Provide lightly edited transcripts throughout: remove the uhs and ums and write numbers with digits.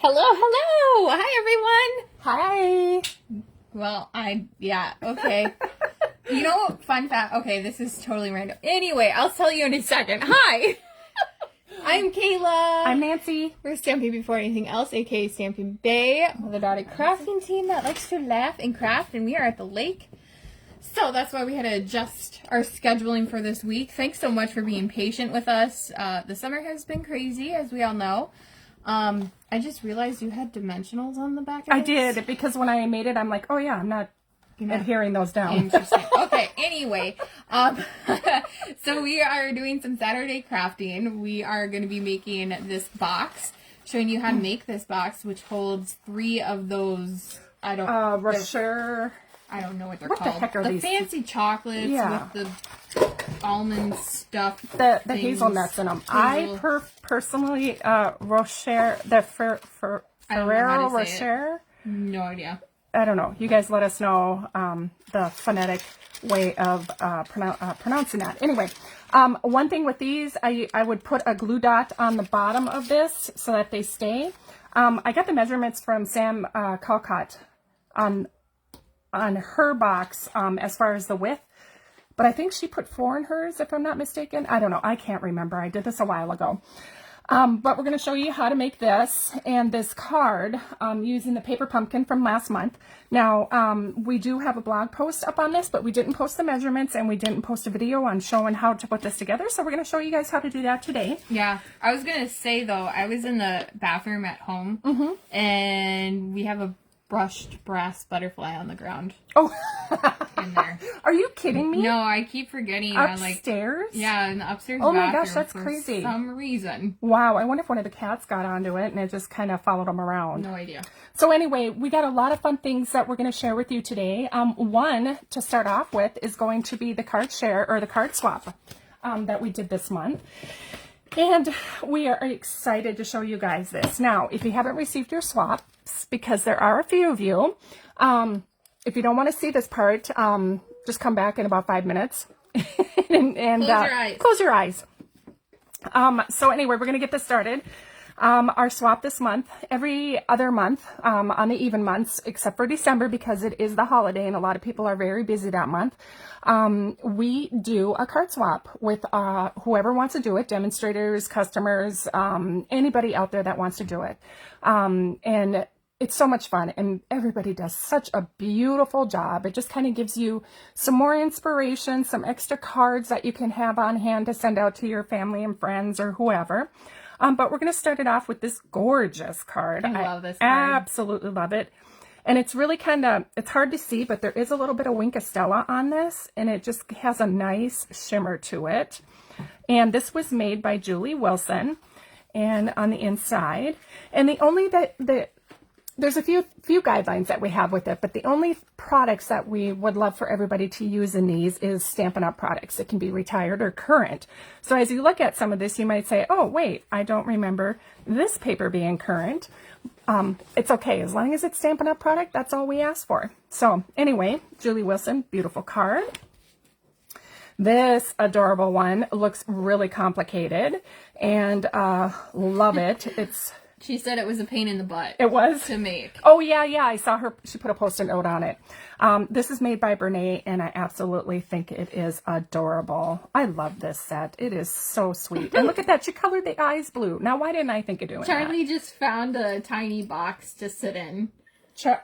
Hello, hello. Hi, everyone. Hi. Well, okay. You know, fun fact. Okay, this is totally random. Anyway, I'll tell you in a second. Hi. I'm Kayla. I'm Nancy. We're Stamping Before Anything Else, aka Stamping Bay, the dotted crafting team that likes to laugh and craft, and we are at the lake. So that's why we had to adjust our scheduling for this week. Thanks so much for being patient with us. The summer has been crazy, as we all know. I just realized you had dimensionals on the back of it. I did, because when I made it, I'm like, oh yeah, I'm not adhering those down. Interesting. Okay, anyway, so we are doing some Saturday crafting. We are going to be making this box, showing you how to make this box, which holds 3 of those, Rocher. I don't know what they're What called. the heck are the these? fancy chocolates with the almond stuff. The hazelnuts in them. I personally, Rocher, the Ferrero Rocher. No idea. I don't know. You guys let us know the phonetic way of pronouncing that. Anyway, one thing with these, I would put a glue dot on the bottom of this so that they stay. I got the measurements from Sam Calcott on her box as far as the width, but I think she put 4 in hers, if I'm not mistaken. I don't know. I can't remember. I did this a while ago. But we're going to show you how to make this and this card using the paper pumpkin from last month. Now, we do have a blog post up on this, but we didn't post the measurements and we didn't post a video on showing how to put this together. So we're going to show you guys how to do that today. Yeah. I was going to say, though, I was in the bathroom at home and we have a brushed brass butterfly on the ground. Oh, in there. Are you kidding me? No, I keep forgetting. Upstairs? In the upstairs Oh my bathroom gosh, that's for crazy. some reason. Wow, I wonder if one of the cats got onto it and it just kind of followed them around. No idea. So anyway, we got a lot of fun things that we're going to share with you today. One, to start off with, is going to be the card share, or the card swap that we did this month. And we are excited to show you guys this. Now, if you haven't received your swaps, because there are a few of you, if you don't want to see this part, just come back in about 5 minutes and close your eyes. Close your eyes. So anyway, we're going to get this started. Our swap this month, every other month, on the even months, except for December, because it is the holiday and a lot of people are very busy that month. We do a card swap with whoever wants to do it, demonstrators, customers, anybody out there that wants to do it. And it's so much fun, and everybody does such a beautiful job. It just kind of gives you some more inspiration, some extra cards that you can have on hand to send out to your family and friends or whoever. But we're going to start it off with this gorgeous card. I love this card. Absolutely love it. And it's really kind of, it's hard to see, but there is a little bit of Wink of Stella on this, and it just has a nice shimmer to it. And this was made by Julie Wilson, and on the inside. And the only there's a few guidelines that we have with it, but the only products that we would love for everybody to use in these is Stampin' Up! Products. It can be retired or current. So as you look at some of this, you might say, oh, wait, I don't remember this paper being current. It's okay. As long as it's Stampin' Up! Product, that's all we ask for. So anyway, Julie Wilson, beautiful card. This adorable one looks really complicated, and love it. She said it was a pain in the butt. It was? To make. Oh, yeah. I saw her. She put a Post-it note on it. This is made by Brene, and I absolutely think it is adorable. I love this set. It is so sweet. And look at that. She colored the eyes blue. Now, why didn't I think of doing that? Charlie just found a tiny box to sit in.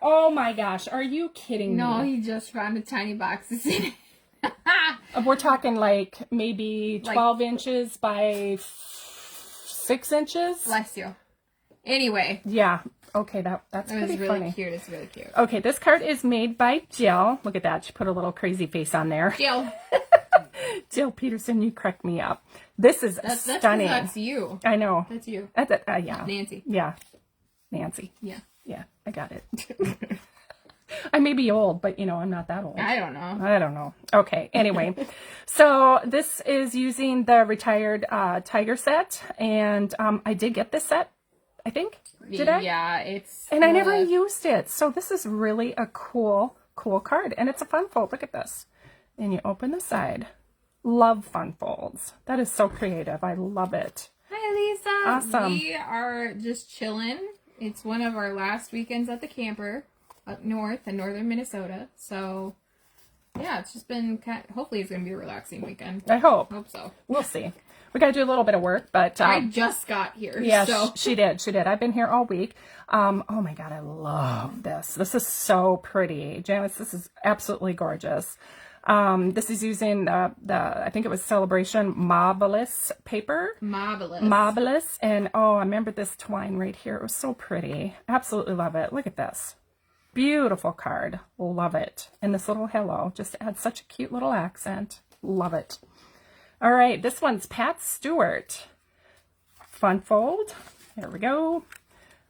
Oh, my gosh. Are you kidding me? No, he just found a tiny box to sit in. We're talking like maybe 12 inches by 6 inches? Bless you. Anyway. Yeah. Okay, that's pretty really funny. Cute. It's really cute. Okay, this card is made by Jill. Look at that. She put a little crazy face on there. Jill. Jill Peterson, you cracked me up. This is stunning. That's you. I know. That's you. Yeah. Nancy. Yeah. Nancy. Yeah. Yeah, I got it. I may be old, but, I'm not that old. I don't know. Okay, anyway. So this is using the retired Tiger set, and I did get this set, I think. Did I? Yeah, it's... And I never used it. So this is really a cool card, and it's a fun fold. Look at this. And you open the side. Love fun folds. That is so creative. I love it. Hi, Lisa. Awesome. We are just chilling It's one of our last weekends at the camper up north in northern Minnesota. So, yeah, it's just been hopefully it's going to be a relaxing weekend. I hope. Hope so. We'll see. We got to do a little bit of work, but I just got here. yeah, so. she did. I've been here all week. Oh my God, I love this. This is so pretty. Janice, this is absolutely gorgeous. This is using I think it was Celebration Marvelous paper. Marvelous. And oh, I remember this twine right here. It was so pretty. Absolutely love it. Look at this. Beautiful card. Love it. And this little hello just adds such a cute little accent. Love it. All right, this one's Pat Stewart. Fun fold. There we go.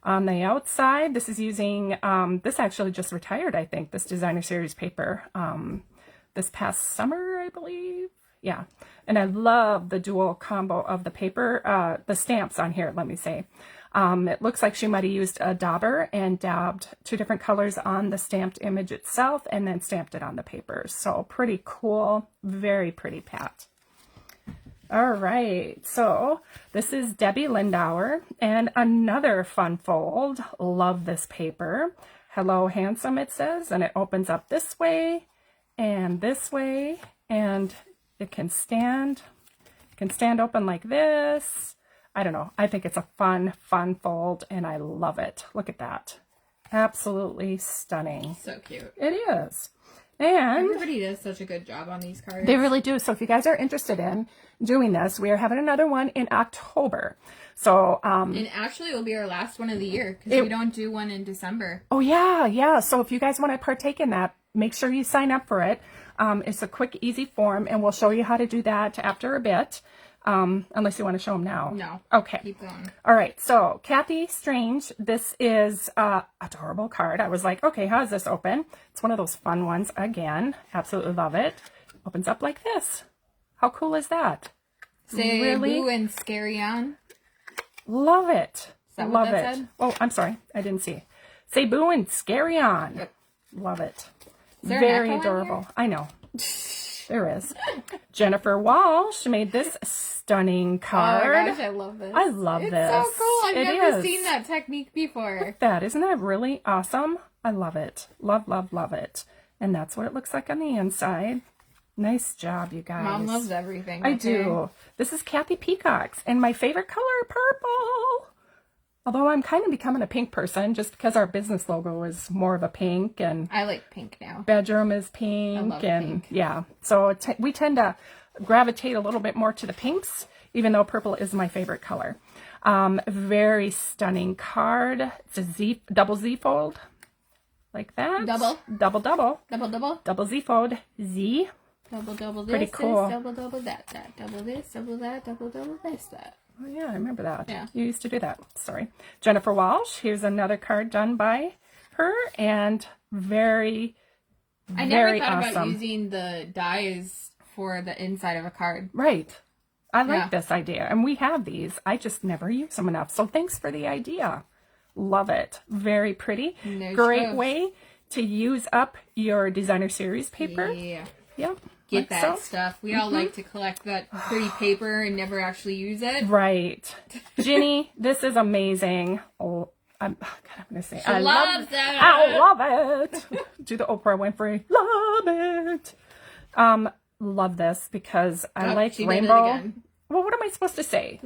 On the outside, this is using, this actually just retired, I think, this designer series paper. This past summer, I believe. Yeah. And I love the dual combo of the paper, the stamps on here, let me say. It looks like she might have used a dauber and dabbed 2 different colors on the stamped image itself and then stamped it on the paper. So pretty cool. Very pretty, Pat. All right, so this is Debbie Lindauer and another fun fold. Love this paper. Hello, handsome, it says, and it opens up this way, and it can stand open like this. I don't know. I think it's a fun fold, and I love it. Look at that. Absolutely stunning. So cute. It is. And everybody does such a good job on these cards. They really do. So if you guys are interested in doing this, we are having another one in October. So and actually it will be our last one of the year because we don't do one in December. Oh yeah. So if you guys want to partake in that, make sure you sign up for it. It's a quick, easy form, and we'll show you how to do that after a bit. Unless you want to show them now. No. Okay. Keep going. All right. So Kathy Strange, this is a adorable card. I was like, okay, how does this open? It's one of those fun ones. Again, absolutely love it. Opens up like this. How cool is that? Say really? boo and scary on. Love it. Is that love what that it. said? Oh, I'm sorry. I didn't see. Say boo and scary on. Yep. Love it. Is there Very an echo in adorable. I know. There is. Jennifer Walsh made this stunning card. Oh my gosh, I love this. I love it's this. It's so cool. I've It never is. seen that technique before. Look at that. Isn't that really awesome? I love it. Love, love, love it. And that's what it looks like on the inside. Nice job, you guys. Mom loves everything. I do. This is Kathy Peacock's, and my favorite color, purple. Although I'm kind of becoming a pink person just because our business logo is more of a pink, and I like pink now. bedroom is pink, love and pink. yeah. So we tend to gravitate a little bit more to the pinks, even though purple is my favorite color. Very stunning card. It's a double Z fold, like that. Double Z fold. Z. Double this, Pretty cool. this, double that, double this, double that, double this, that. Oh yeah, I remember that. Yeah. You used to do that. Sorry. Jennifer Walsh. Here's another card done by her, and very I never thought awesome. about using the dies for the inside of a card. Right. I like Yeah. this idea, and we have these. I just never use them enough. So thanks for the idea. Love it. Very pretty. No Great stress. way to use up your designer series paper. Yeah. Yep. Get like that so. stuff. We all like to collect that pretty paper and never actually use it. Right. Ginny, this is amazing. Oh, I'm going to say, I love loves that. I love it. Do the Oprah Winfrey. Love it. Love this because I like she did it rainbow. again. Well, what am I supposed to say?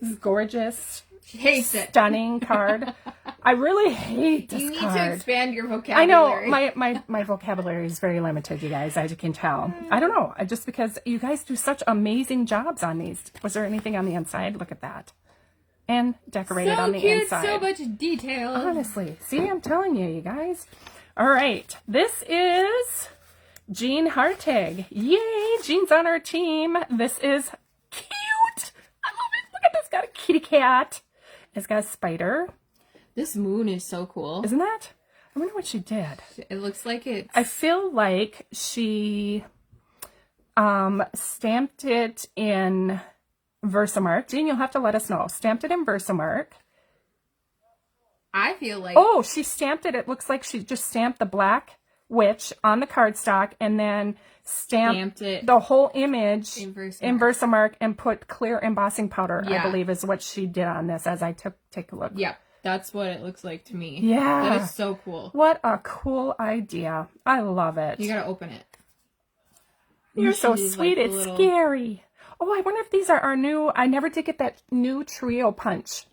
This is gorgeous. She hates it. Stunning card. I really hate this You need card. to expand your I vocabulary. know my vocabulary is very limited, you guys, as you can tell. I don't know, just because you guys do such amazing jobs on these. Was there anything on the inside? Look at that. And decorated so on the cute, inside. so much detail. Honestly, see, I'm telling you, you guys. All right, this is Jean Hartig. Yay, Jean's on our team. This is cute. I love it. Look at this. Got a kitty cat. It's got a spider. This moon is so cool. Isn't that? I wonder what she did. It looks like it's... I feel like she stamped it in Versamark. Jean, you'll have to let us know. Stamped it in Versamark. I feel like... Oh, she stamped it. It looks like she just stamped the black witch on the cardstock and then stamped it the whole image in in Versamark and put clear embossing powder, Yeah. I believe is what she did on this as I take a look. Yeah, that's what it looks like to me. Yeah. That is so cool. What a cool idea. I love it. You gotta open it. You're so She's sweet. like It's little... scary. Oh, I wonder if these are our new... I never did get that new trio punch.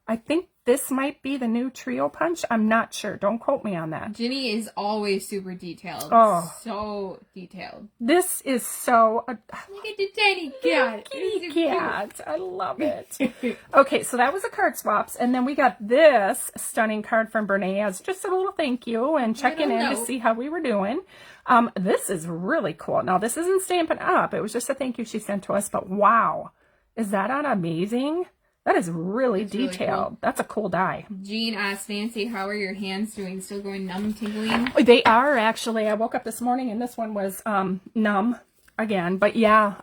I think this might be the new trio punch. I'm not sure. Don't quote me on that. Ginny is always super detailed. Oh. So detailed. This is so... Look at the tiny cat. Kitty cat. I love it. Okay, so that was the card swaps. And then we got this stunning card from Brene as just a little thank you and checking in to see how we were doing. This is really cool. Now, this isn't Stampin' Up. It was just a thank you she sent to us. But wow, is that not amazing? That is really detailed. Really cool. That's a cool die. Jean asked Nancy, how are your hands doing? Still going numb, tingling? They are, actually. I woke up this morning and this one was numb again. But yeah,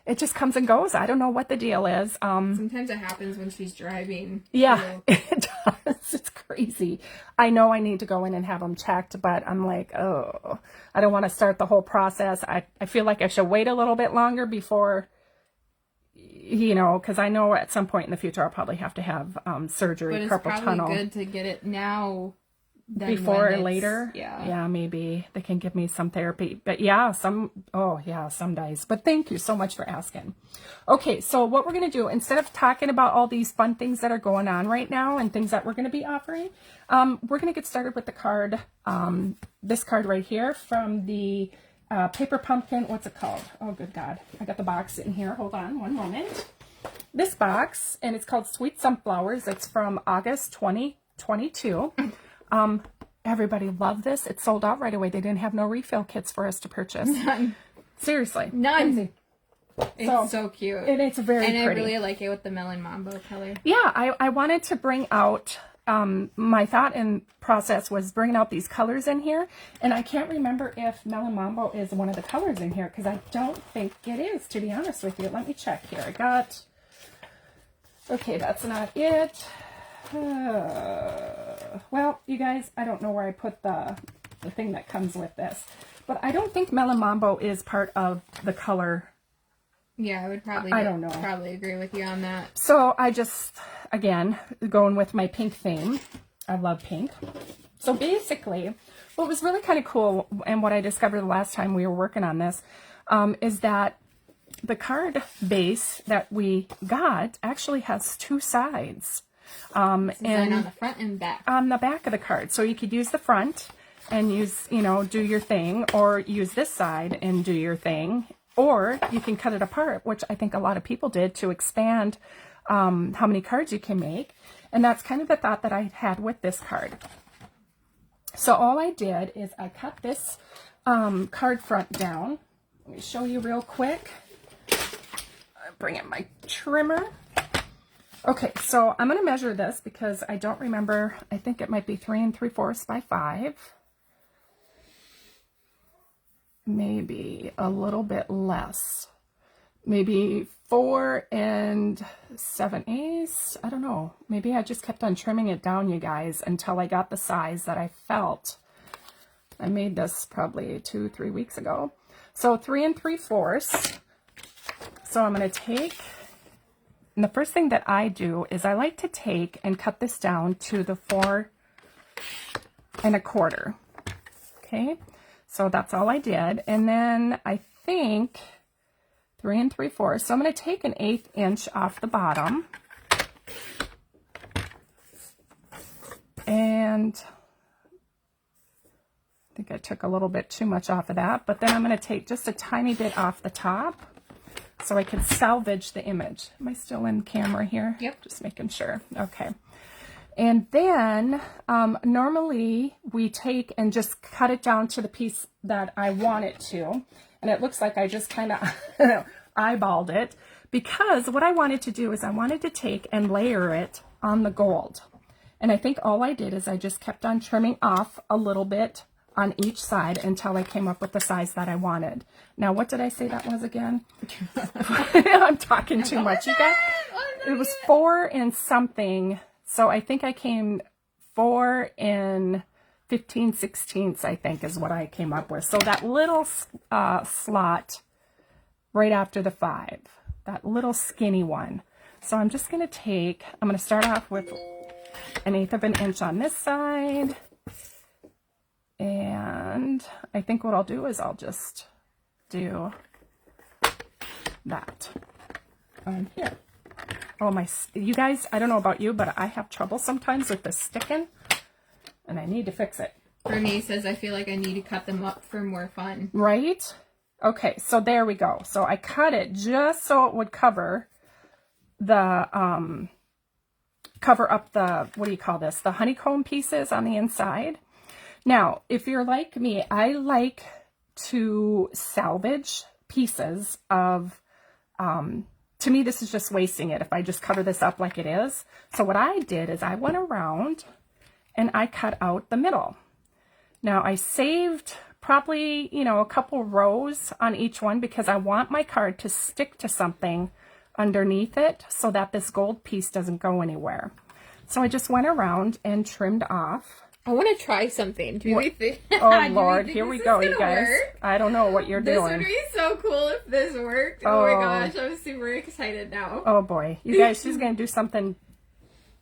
it just comes and goes. I don't know what the deal is. Sometimes it happens when she's driving. Yeah, it does. It's crazy. I know I need to go in and have them checked, but I'm like, oh, I don't want to start the whole process. I feel like I should wait a little bit longer before, you know, because I know at some point in the future I'll probably have to have surgery, carpal tunnel. But it's probably good to get it now. Before or later. Yeah, maybe they can give me some therapy. But yeah, some dies. But thank you so much for asking. Okay, so what we're going to do, instead of talking about all these fun things that are going on right now and things that we're going to be offering, we're going to get started with the card, this card right here from the Paper Pumpkin. What's it called? Oh, good God. I got the box in here. Hold on one moment. This box, and it's called Sweet Sunflowers. It's from August 2022. Everybody loved this. It sold out right away. They didn't have no refill kits for us to purchase. None. Seriously. None. It's so cute. And it's very pretty. And I really like it with the Melon Mambo color. Yeah, I wanted to bring out, my thought and process was bringing out these colors in here. And I can't remember if Melon Mambo is one of the colors in here, because I don't think it is, to be honest with you. Let me check here. I got, okay, that's not it. Well, you guys, I don't know where I put the thing that comes with this, but I don't think Melon Mambo is part of the color. Yeah, I would probably, probably agree with you on that. So I just, again, going with my pink theme. I love pink. So basically, what was really kind of cool, and what I discovered the last time we were working on this, is that the card base that we got actually has two sides. And on the front and back. On the back of the card. So you could use the front and use, you know, do your thing, or use this side and do your thing, or you can cut it apart, which I think a lot of people did to expand how many cards you can make. And that's kind of the thought that I had with this card. So all I did is I cut this card front down. Let me show you real quick. I bring in my trimmer. Okay, so I'm going to measure this because I don't remember. I think it might be 3 3/4 by 5. Maybe a little bit less. Maybe 4 7/8. I don't know. Maybe I just kept on trimming it down, you guys, until I got the size that I felt. I made this probably 2-3 weeks ago. So 3 3/4. So I'm going to take... And the first thing that I do is I like to take and cut this down to the 4 1/4. Okay, so that's all I did. And then I think 3 3/4. So I'm going to take an 1/8 inch off the bottom. And I think I took a little bit too much off of that. But then I'm going to take just a tiny bit off the top, so I can salvage the image. Am I still in camera here? Yep. Just making sure. Okay. And then normally we take and just cut it down to the piece that I want it to. And it looks like I just kind of eyeballed it, because what I wanted to do is I wanted to take and layer it on the gold. And I think all I did is I just kept on trimming off a little bit on each side until I came up with the size that I wanted. Now, what did I say that was again? I'm talking too much. You guys, it was 4 and something. So I think I came 4 and 15/16, I think is what I came up with. So that little slot right after the 5, that little skinny one. So I'm just going to take, I'm going to start off with 1/8 of an inch on this side. And I think what I'll do is I'll just do that on here. Oh my, you guys, I don't know about you, but I have trouble sometimes with this sticking, and I need to fix it. Bernice says, I feel like I need to cut them up for more fun. Right? Okay, so there we go. So I cut it just so it would cover the, cover up the, what do you call this? The honeycomb pieces on the inside. Now, if you're like me, I like to salvage pieces of, to me, this is just wasting it if I just cover this up like it is. So what I did is I went around and I cut out the middle. Now I saved probably, you know, a couple rows on each one because I want my card to stick to something underneath it so that this gold piece doesn't go anywhere. So I just went around and trimmed off. I want to try something. Do you think? Oh Lord, here we go, you guys. Work? I don't know what you're doing. This would be so cool if this worked. Oh my gosh, I'm super excited now. Oh boy, you guys, she's gonna do something.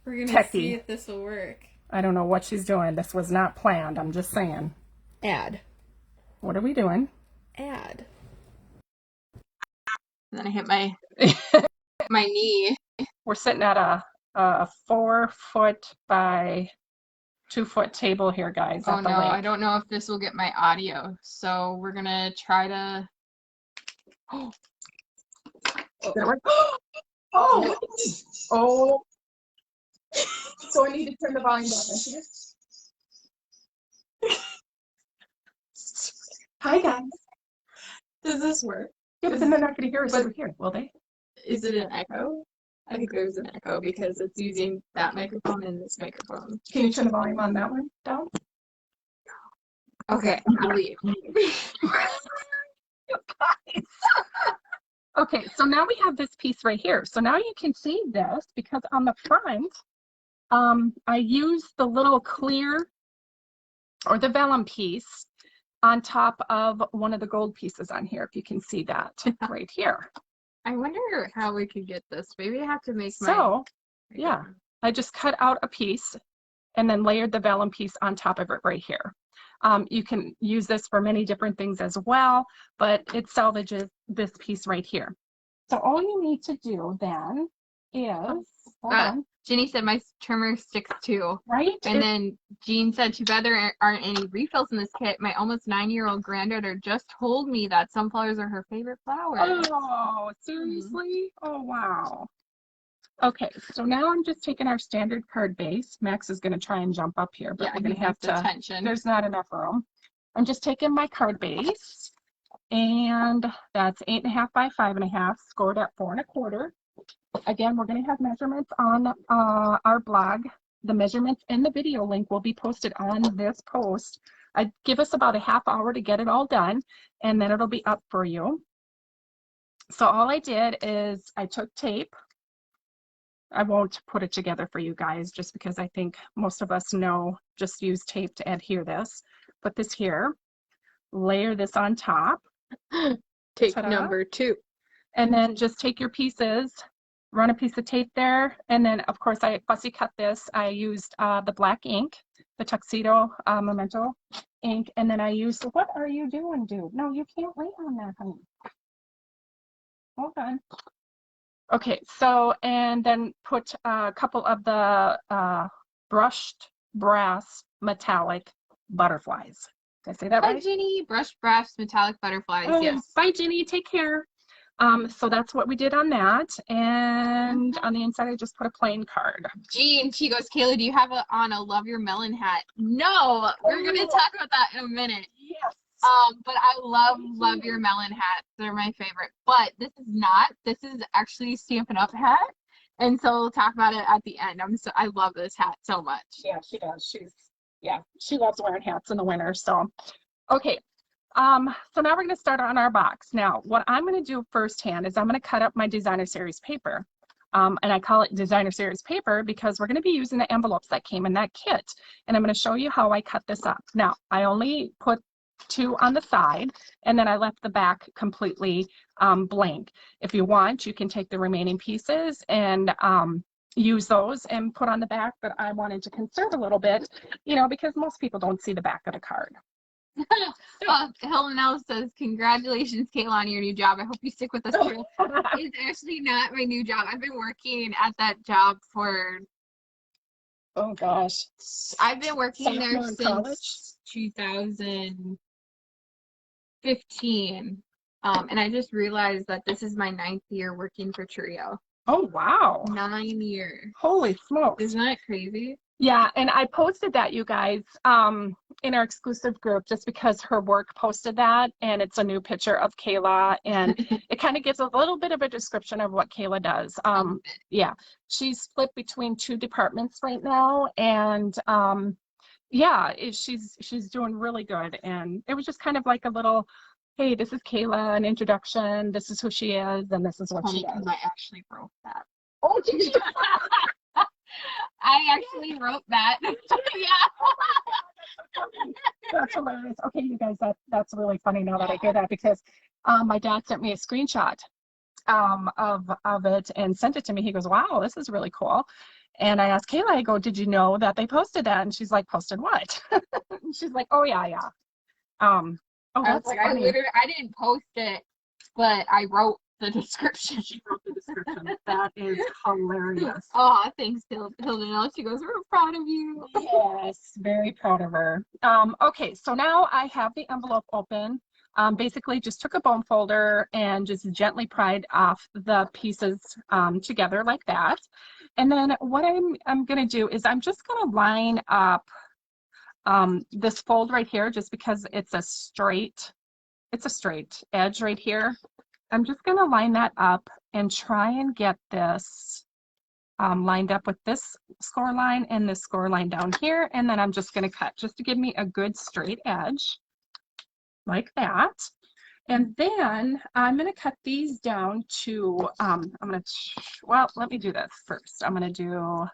We're gonna see if this will work. I don't know what she's doing. This was not planned. I'm just saying. Add. What are we doing? Add. And then I hit my my knee. We're sitting at a 4-foot by 2-foot table here, guys. Oh no, I don't know if this will get my audio. So we're gonna try to. Oh. Did it work? Oh. Oh. So I need to turn the volume down. Hi guys. Does this work? Yeah, but then they're not going to hear us over here, will they? Is it an echo? I think there's an echo because it's using that microphone and this microphone. Can you turn the volume on that one down? Okay, I'll leave. Okay, so now we have this piece right here. So now you can see this because on the front, I used the little clear or the vellum piece on top of one of the gold pieces on here, if you can see that right here. I wonder how we could get this. Maybe I have to make yeah, I just cut out a piece and then layered the vellum piece on top of it right here. You can use this for many different things as well, but it salvages this piece right here. So all you need to do then is, hold on. Jenny said my trimmer sticks too. Right? And then Jean said, too bad there aren't any refills in this kit. My almost 9-year-old granddaughter just told me that sunflowers are her favorite flower. Oh, seriously? Oh, wow. Okay, so now I'm just taking our standard card base. Max is going to try and jump up here, but we're going to have to, there's not enough room. I'm just taking my card base, and that's 8.5 by 5.5, scored at 4 1/4. Again, we're going to have measurements on our blog. The measurements and the video link will be posted on this post. I'd give us about a half hour to get it all done, and then it'll be up for you. So all I did is I took tape. I won't put it together for you guys just because I think most of us know just use tape to adhere this. Put this here, layer this on top. Take number 2. And then just take your pieces, run a piece of tape there, and then of course I fussy cut this. I used the black ink, the Tuxedo Memento ink, and then I used, what are you doing, dude? No, you can't lay on that, honey. Hold on. Okay, so, and then put a couple of the brushed brass metallic butterflies. Did I say that right? Bye, Ginny. Brushed brass metallic butterflies, Oh, yes. Bye, Ginny. Take care. So that's what we did on that. And on the inside, I just put a plain card. Jean, she goes, Kayla, do you have on a love your melon hat? No, we're going to talk about that in a minute. Yes. But I love your melon hats. They're my favorite. But this is not. This is actually Stampin' Up hat. And so we'll talk about it at the end. I love this hat so much. Yeah, she does. She loves wearing hats in the winter. So, okay. So now we're going to start on our box. Now, what I'm going to do firsthand is I'm going to cut up my designer series paper. And I call it designer series paper because we're going to be using the envelopes that came in that kit. And I'm going to show you how I cut this up. Now, I only put 2 on the side, and then I left the back completely blank. If you want, you can take the remaining pieces and use those and put on the back, but I wanted to conserve a little bit, you know, because most people don't see the back of the card. Helen L says, congratulations, Kayla, on your new job. I hope you stick with us too. It's actually not my new job. I've been working at that job for, oh gosh, I've been working there Sophomore in since college? 2015. And I just realized that this is my 9th year working for Trio. Oh wow, 9 years. holy smokes. Isn't that crazy? Yeah, and I posted that, you guys, in our exclusive group, just because her work posted that, and it's a new picture of Kayla, and it kind of gives a little bit of a description of what Kayla does. Yeah, she's split between 2 departments right now, and yeah, she's doing really good. And it was just kind of like a little, hey, this is Kayla, an introduction, this is who she is, and this is what she does. Because I actually wrote that. Oh, did you? I actually wrote that. Yeah. That's hilarious. Okay, you guys, that's really funny now that I hear that, because my dad sent me a screenshot of it and sent it to me. He goes, wow, this is really cool. And I asked Kayla, I go, did you know that they posted that? And she's like, posted what? And she's like, oh yeah, yeah. Oh, that's like, funny. I didn't post it, but I wrote the description. She wrote the description. That is hilarious. Oh, thanks, Hilda. She goes, we're proud of you. Yes, very proud of her. Okay, so now I have the envelope open. Basically just took a bone folder and just gently pried off the pieces together like that. And then what I'm going to do is I'm just going to line up this fold right here, just because it's a straight edge right here. I'm just going to line that up and try and get this lined up with this score line and this score line down here. And then I'm just going to cut just to give me a good straight edge like that. And then I'm going to cut these down to, well, let me do this first. I'm going to do,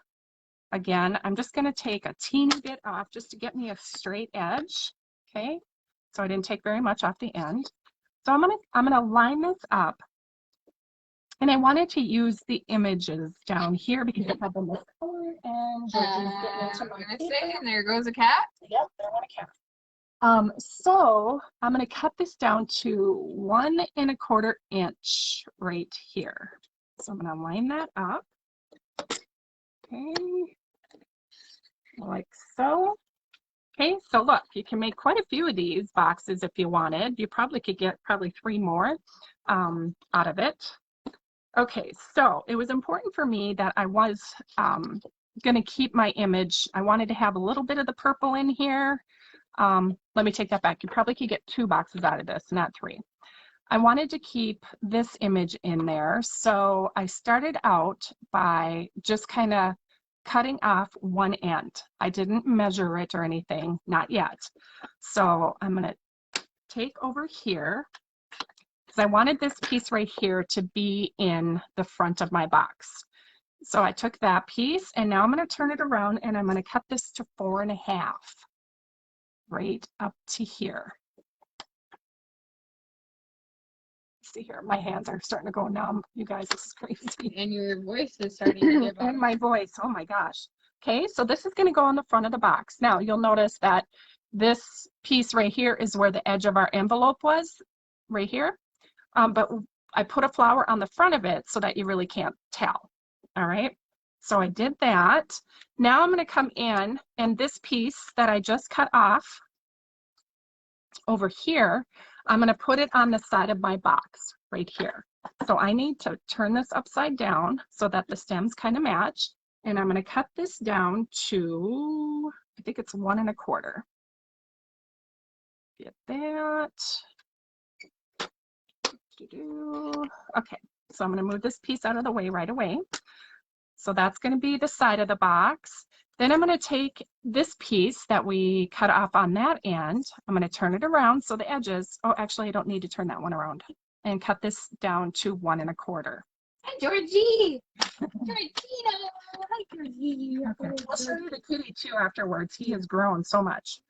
again, I'm just going to take a teeny bit off just to get me a straight edge. Okay. So I didn't take very much off the end. So I'm going to line this up. And I wanted to use the images down here because I have them this color, and Georgie's getting into my paper. And there goes a cat. Yep, there went a cat. So I'm going to cut this down to 1 1/4 inch right here. So I'm going to line that up. Okay, like so. Okay, so look, you can make quite a few of these boxes if you wanted. You probably could get 3 more out of it. Okay, so it was important for me that I was going to keep my image. I wanted to have a little bit of the purple in here. Let me take that back. You probably could get 2 boxes out of this, not 3. I wanted to keep this image in there, so I started out by just kind of cutting off one end. I didn't measure it or anything, not yet. So I'm going to take over here, because I wanted this piece right here to be in the front of my box. So I took that piece, and now I'm going to turn it around, and I'm going to cut this to 4 1/2, right up to here. See here, my hands are starting to go numb. You guys, this is crazy. And your voice is starting to give up. And my voice, oh my gosh. Okay, so this is going to go on the front of the box. Now you'll notice that this piece right here is where the edge of our envelope was, right here. But I put a flower on the front of it so that you really can't tell. All right, so I did that. Now I'm going to come in, and this piece that I just cut off over here, I'm going to put it on the side of my box right here. So I need to turn this upside down so that the stems kind of match. And I'm going to cut this down to, I think it's 1 1/4. Get that. Okay, so I'm going to move this piece out of the way right away. So that's going to be the side of the box. Then I'm going to take this piece that we cut off on that end. I'm going to turn it around so the edges, oh, actually I don't need to turn that one around, and cut this down to 1 1/4. Hi, Georgie. Georgina. Hi, Georgie. Okay. I'll show you the kitty too afterwards. He has grown so much.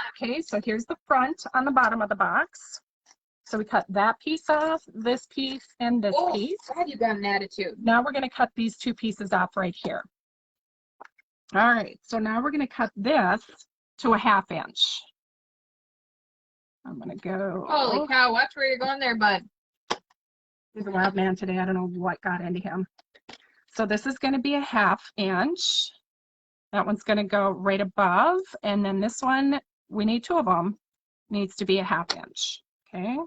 Okay, so here's the front on the bottom of the box. So we cut that piece off, this piece, and this piece. God, you got an attitude. Now we're going to cut these two pieces off right here. All right, so now we're going to cut this to a 1/2 inch. I'm going to go. Holy cow, watch where you're going there, bud. He's a wild man today. I don't know what got into him. So this is going to be a 1/2 inch. That one's going to go right above. And then this one, we need 2 of them, needs to be a 1/2 inch. Okay.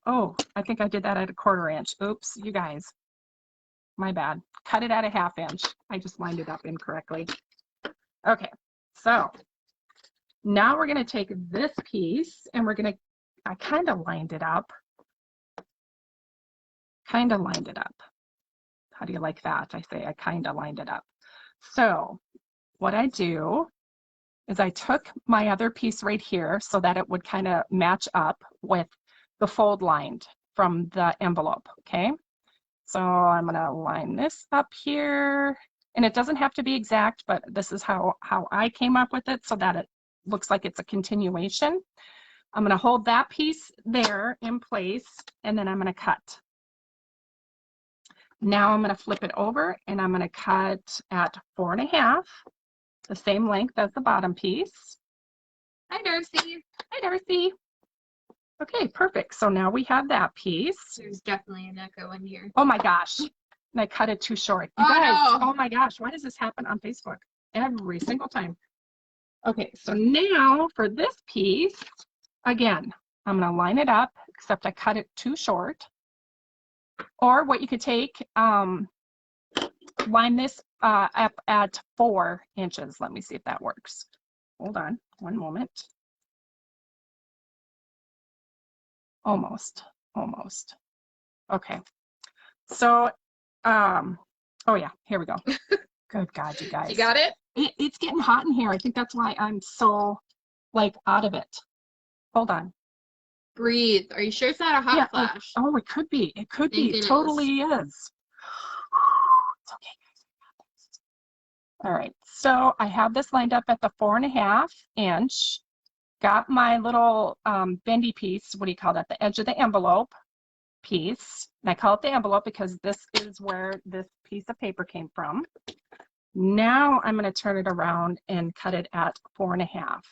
Oh, I think I did that at a 1/4 inch. Oops, you guys. My bad. Cut it at a 1/2 inch. I just lined it up incorrectly. Okay, so now we're going to take this piece and we're going to, I kind of lined it up. Kind of lined it up. How do you like that? I say I kind of lined it up. So what I do is I took my other piece right here so that it would kind of match up with the fold lined from the envelope, okay? So I'm gonna line this up here, and it doesn't have to be exact, but this is how I came up with it so that it looks like it's a continuation. I'm gonna hold that piece there in place, and then I'm gonna cut. Now I'm gonna flip it over, and I'm gonna cut at 4 1/2, the same length as the bottom piece. Hi, Darcy. Hi, Darcy. Okay, perfect. So now we have that piece. There's definitely an echo in here. Oh my gosh. And I cut it too short. You guys, oh my gosh, why does this happen on Facebook? Every single time. Okay, so now for this piece, again, I'm going to line it up, except I cut it too short. Or what you could take, line this up at 4 inches. Let me see if that works. Hold on one moment. Almost. Okay. So, oh yeah, here we go. Good God, you guys. You got it? It's getting hot in here. I think that's why I'm so, like, out of it. Hold on. Breathe. Are you sure it's not a hot flash? Oh, it could be. It could be. It totally is. It's okay, guys. All right. So I have this lined up at the 4 1/2 inch. Got my little bendy piece, what do you call that? The edge of the envelope piece. And I call it the envelope because this is where this piece of paper came from. Now I'm going to turn it around and cut it at 4 1/2.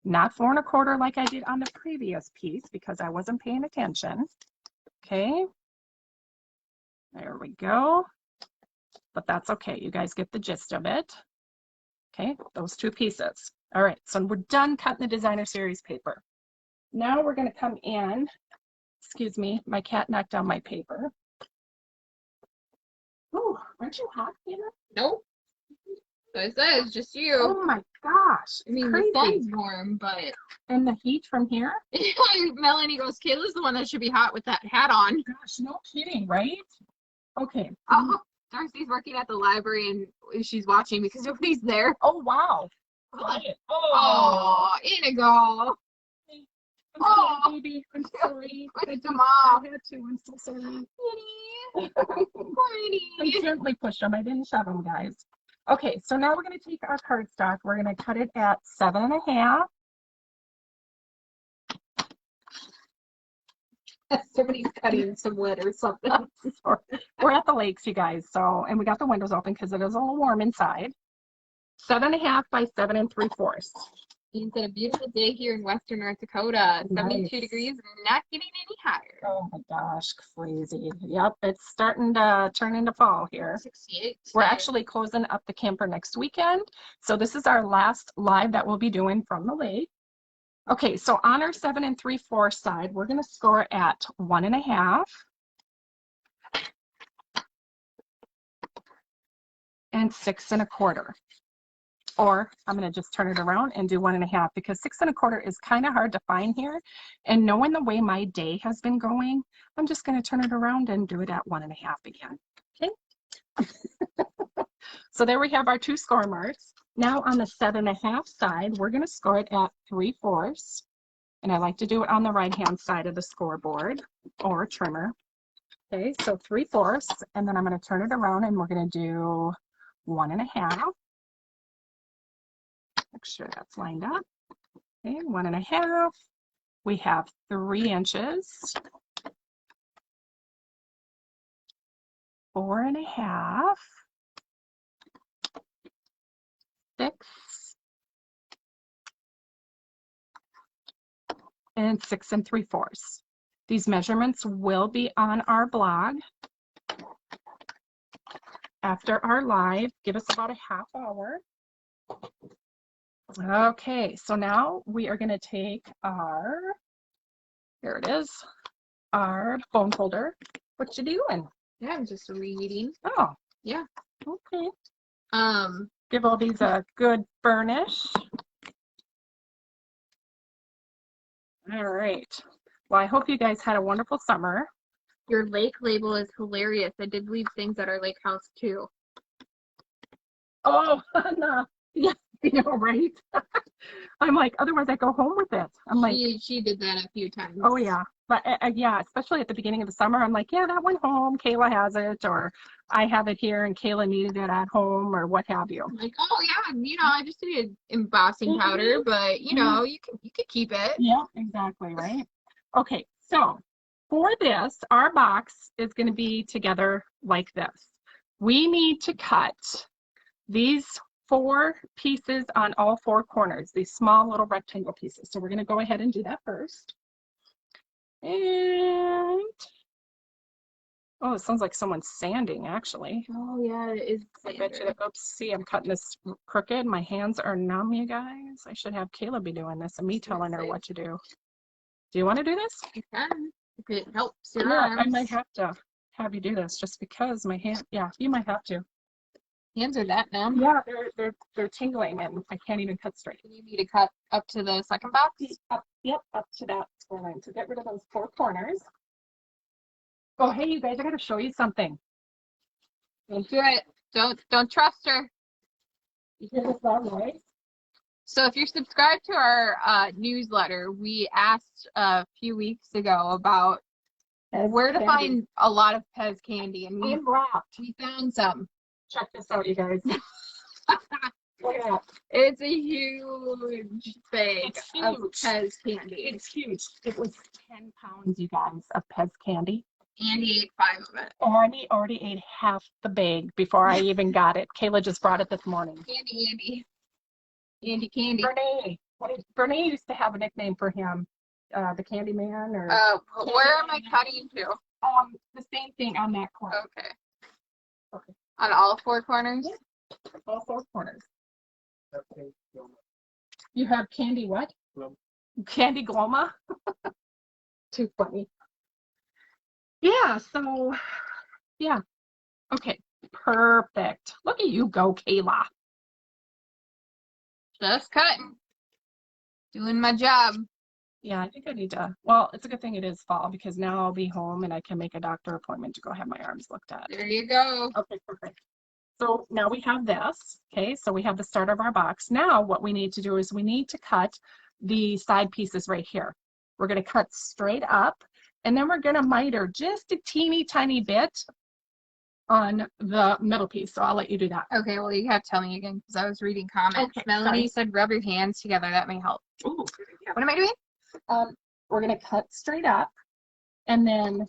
Not 4 1/4 like I did on the previous piece because I wasn't paying attention. Okay. There we go. But that's okay. You guys get the gist of it. Okay, those 2 pieces. All right, so we're done cutting the designer series paper. Now we're going to come in. Excuse me, my cat knocked down my paper. Oh, aren't you hot, Hannah? Nope. So I said it's just you. Oh my gosh. I mean, the sun's warm, but. And the heat from here? Melanie goes, Kayla's the one that should be hot with that hat on. Gosh, no kidding, right? Okay. Oh, Darcy's working at the library and she's watching because nobody's there. Oh, wow. Quiet. Oh, in a go. Oh, baby, I'm sorry. Put it to I mom. had to. I'm so sorry. Pretty. I gently pushed them. I didn't shove them, guys. Okay, so now we're going to take our cardstock. We're going to cut it at 7 1/2. Somebody's cutting some wood or something. We're at the lakes, you guys. So, and we got the windows open because it is a little warm inside. 7 1/2 by 7 3/4. It's a beautiful day here in western North Dakota. 72 degrees, not getting any higher. Oh my gosh, crazy. Yep, it's starting to turn into fall here. 68. We're actually closing up the camper next weekend. So this is our last live that we'll be doing from the lake. Okay, so on our 7 3/4 side, we're going to score at 1 1/2. And 6 1/4. Or I'm going to just turn it around and do 1 1/2 because 6 1/4 is kind of hard to find here. And knowing the way my day has been going, I'm just going to turn it around and do it at 1 1/2 again. Okay. So there we have our 2 score marks. Now on the 7 1/2 side, we're going to score it at 3/4. And I like to do it on the right-hand side of the scoreboard or trimmer. Okay, so 3/4. And then I'm going to turn it around and we're going to do 1 1/2. Make sure that's lined up. Okay, 1 1/2. We have 3 inches, 4.5, 6, and 6 3/4. These measurements will be on our blog after our live. Give us about a half hour. Okay, so now we are going to take our, here it is, our bone folder. What you doing? Yeah, I'm just reading. Oh, Yeah. okay. Um, Give all these a good burnish. All right. Well, I hope you guys had a wonderful summer. your lake label is hilarious. I did leave things at our lake house too. Oh, no. Yeah, you know, right? I'm like, otherwise I go home with it. I'm like, She did that a few times. oh yeah. But yeah, especially at the beginning of the summer, I'm like, yeah, that went home. Kayla has it, or I have it here and Kayla needed it at home, or what have you. I'm like, oh yeah, I just needed embossing powder, but you could keep it. Yeah, exactly, right? Okay, so for this, our box is going to be together like this. We need to cut these 4 pieces on all 4 corners, these small little rectangle pieces. So we're going to go ahead and do that first. And oh, it sounds like someone's sanding, actually. Oh yeah, it is. I bet you that, oops, see, I'm cutting this crooked. My hands are numb, you guys. I should have Kayla be doing this and me telling her what to do. Do you want to do this? You can, if it helps your Yeah, arms. I might have to have you do this just because my hand, yeah, you might have to. Hands are that numb. Yeah, they're tingling and I can't even cut straight. You need to cut up to the second box. Yep, up to that square line. So get rid of those 4 corners. Oh, hey, you guys, I got to show you something. Don't do it. Don't trust her. You hear this loud noise? So if you're subscribed to our newsletter, we asked a few weeks ago about where to find a lot of Pez candy, and we found some. Check this out, you guys. Look at that. It's a huge bag of Pez candy. It's huge. It was 10 pounds, you guys, of Pez candy. Andy ate 5 of it. Andy already ate half the bag before I even got it. Kayla just brought it this morning. Andy Candy. Bernie used to have a nickname for him, the Candy Man, or. Where am I cutting to? The same thing on that corner. Okay. Okay. On all 4 corners? Yeah. All 4 corners. You have candy what? Candy Gloma? Too funny. Yeah, so, yeah. Okay, perfect. Look at you go, Kayla. Just cutting. Doing my job. Yeah, I think I need to, well, it's a good thing it is fall because now I'll be home and I can make a doctor appointment to go have my arms looked at. There you go. Okay, perfect. So now we have this, okay, so we have the start of our box. Now what we need to do is we need to cut the side pieces right here. We're going to cut straight up and then we're going to miter just a teeny tiny bit on the middle piece. So I'll let you do that. Okay, well, you have to tell me again because I was reading comments. Okay, Melanie said rub your hands together. That may help. Ooh, yeah. What am I doing? We're going to cut straight up and then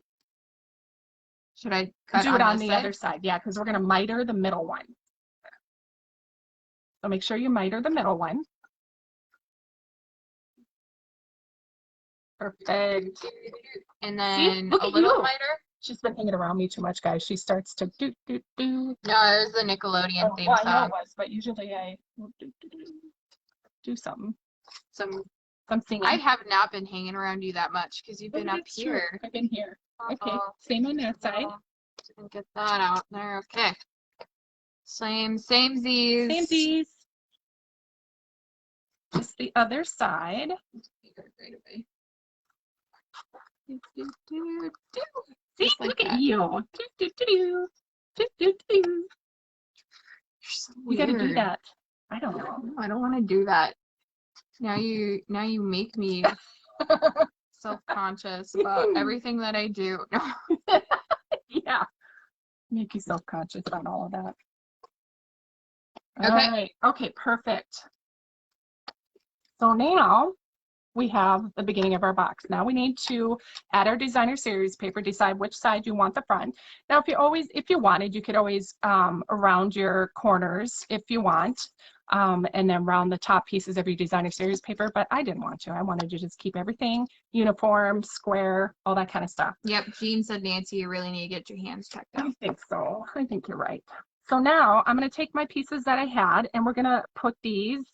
should I cut do it on the side? other side? Yeah, because we're going to miter the middle one. So make sure you miter the middle one. Perfect. And then look a at little you. miter. She's been hanging around me too much, guys. She starts to do. No, it was the Nickelodeon theme well, song. I know it was, but usually I do something. Some singing. I have not been hanging around you that much because you've been up here. True. I've been here. Okay, same on that side. Didn't get that out there. Okay. Same Z's. Same Z's. Just the other side. See, look at you. You got to do that. I don't know. I don't want to do that. Now you make me self-conscious about everything that I do. Yeah. Make you self-conscious about all of that. Okay. All right. Okay, perfect. So now we have the beginning of our box. Now we need to add our designer series paper, decide which side you want the front. Now if you wanted, you could always round your corners if you want, and then round the top pieces of your designer series paper, but I didn't want to. I wanted to just keep everything uniform, square, all that kind of stuff. Yep, Jean said, Nancy, you really need to get your hands checked out. I think so. I think you're right. So now I'm going to take my pieces that I had, and we're going to put these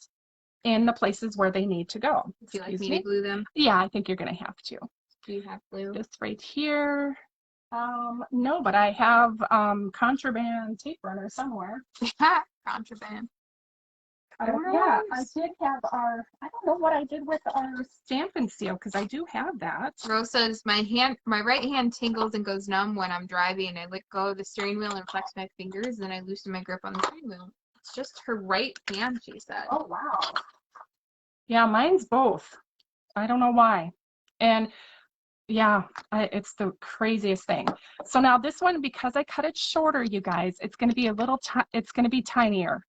in the places where they need to go. Do you like me to glue them? Yeah, I think you're going to have to. Do you have glue? Just right here. No, but I have contraband tape runner somewhere. Contraband. Yeah, I did have I don't know what I did with our stamp and seal, because I do have that. Rose says, my right hand tingles and goes numb when I'm driving. I let go of the steering wheel and flex my fingers, then I loosen my grip on the steering wheel. It's just her right hand, she said. Oh, wow. Yeah, mine's both. I don't know why. And yeah, it's the craziest thing. So now this one, because I cut it shorter, you guys, it's going to be it's going to be tinier.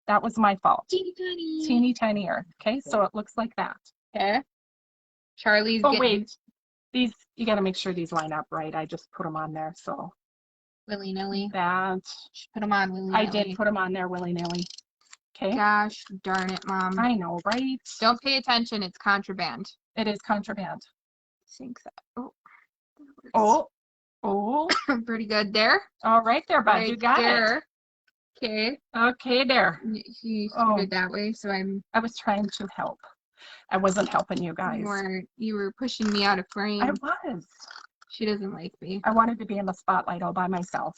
That was my fault. Teeny tiny. Teeny tinier. Okay, so it looks like that. Okay. Charlie's Oh, wait. These, you got to make sure these line up right. I just put them on there, so. Willy-nilly. That. Put them on willy-nilly. I did put them on there willy-nilly. Okay. Gosh darn it, Mom. I know, right? Don't pay attention. It's contraband. It is contraband. I think that. Oh. Oh. Pretty good there. All right there, bud. Right You got there. it. Okay. Okay, there. He started it that way, so I was trying to help. I wasn't helping you guys. You were pushing me out of frame. I was. She doesn't like me. I wanted to be in the spotlight all by myself.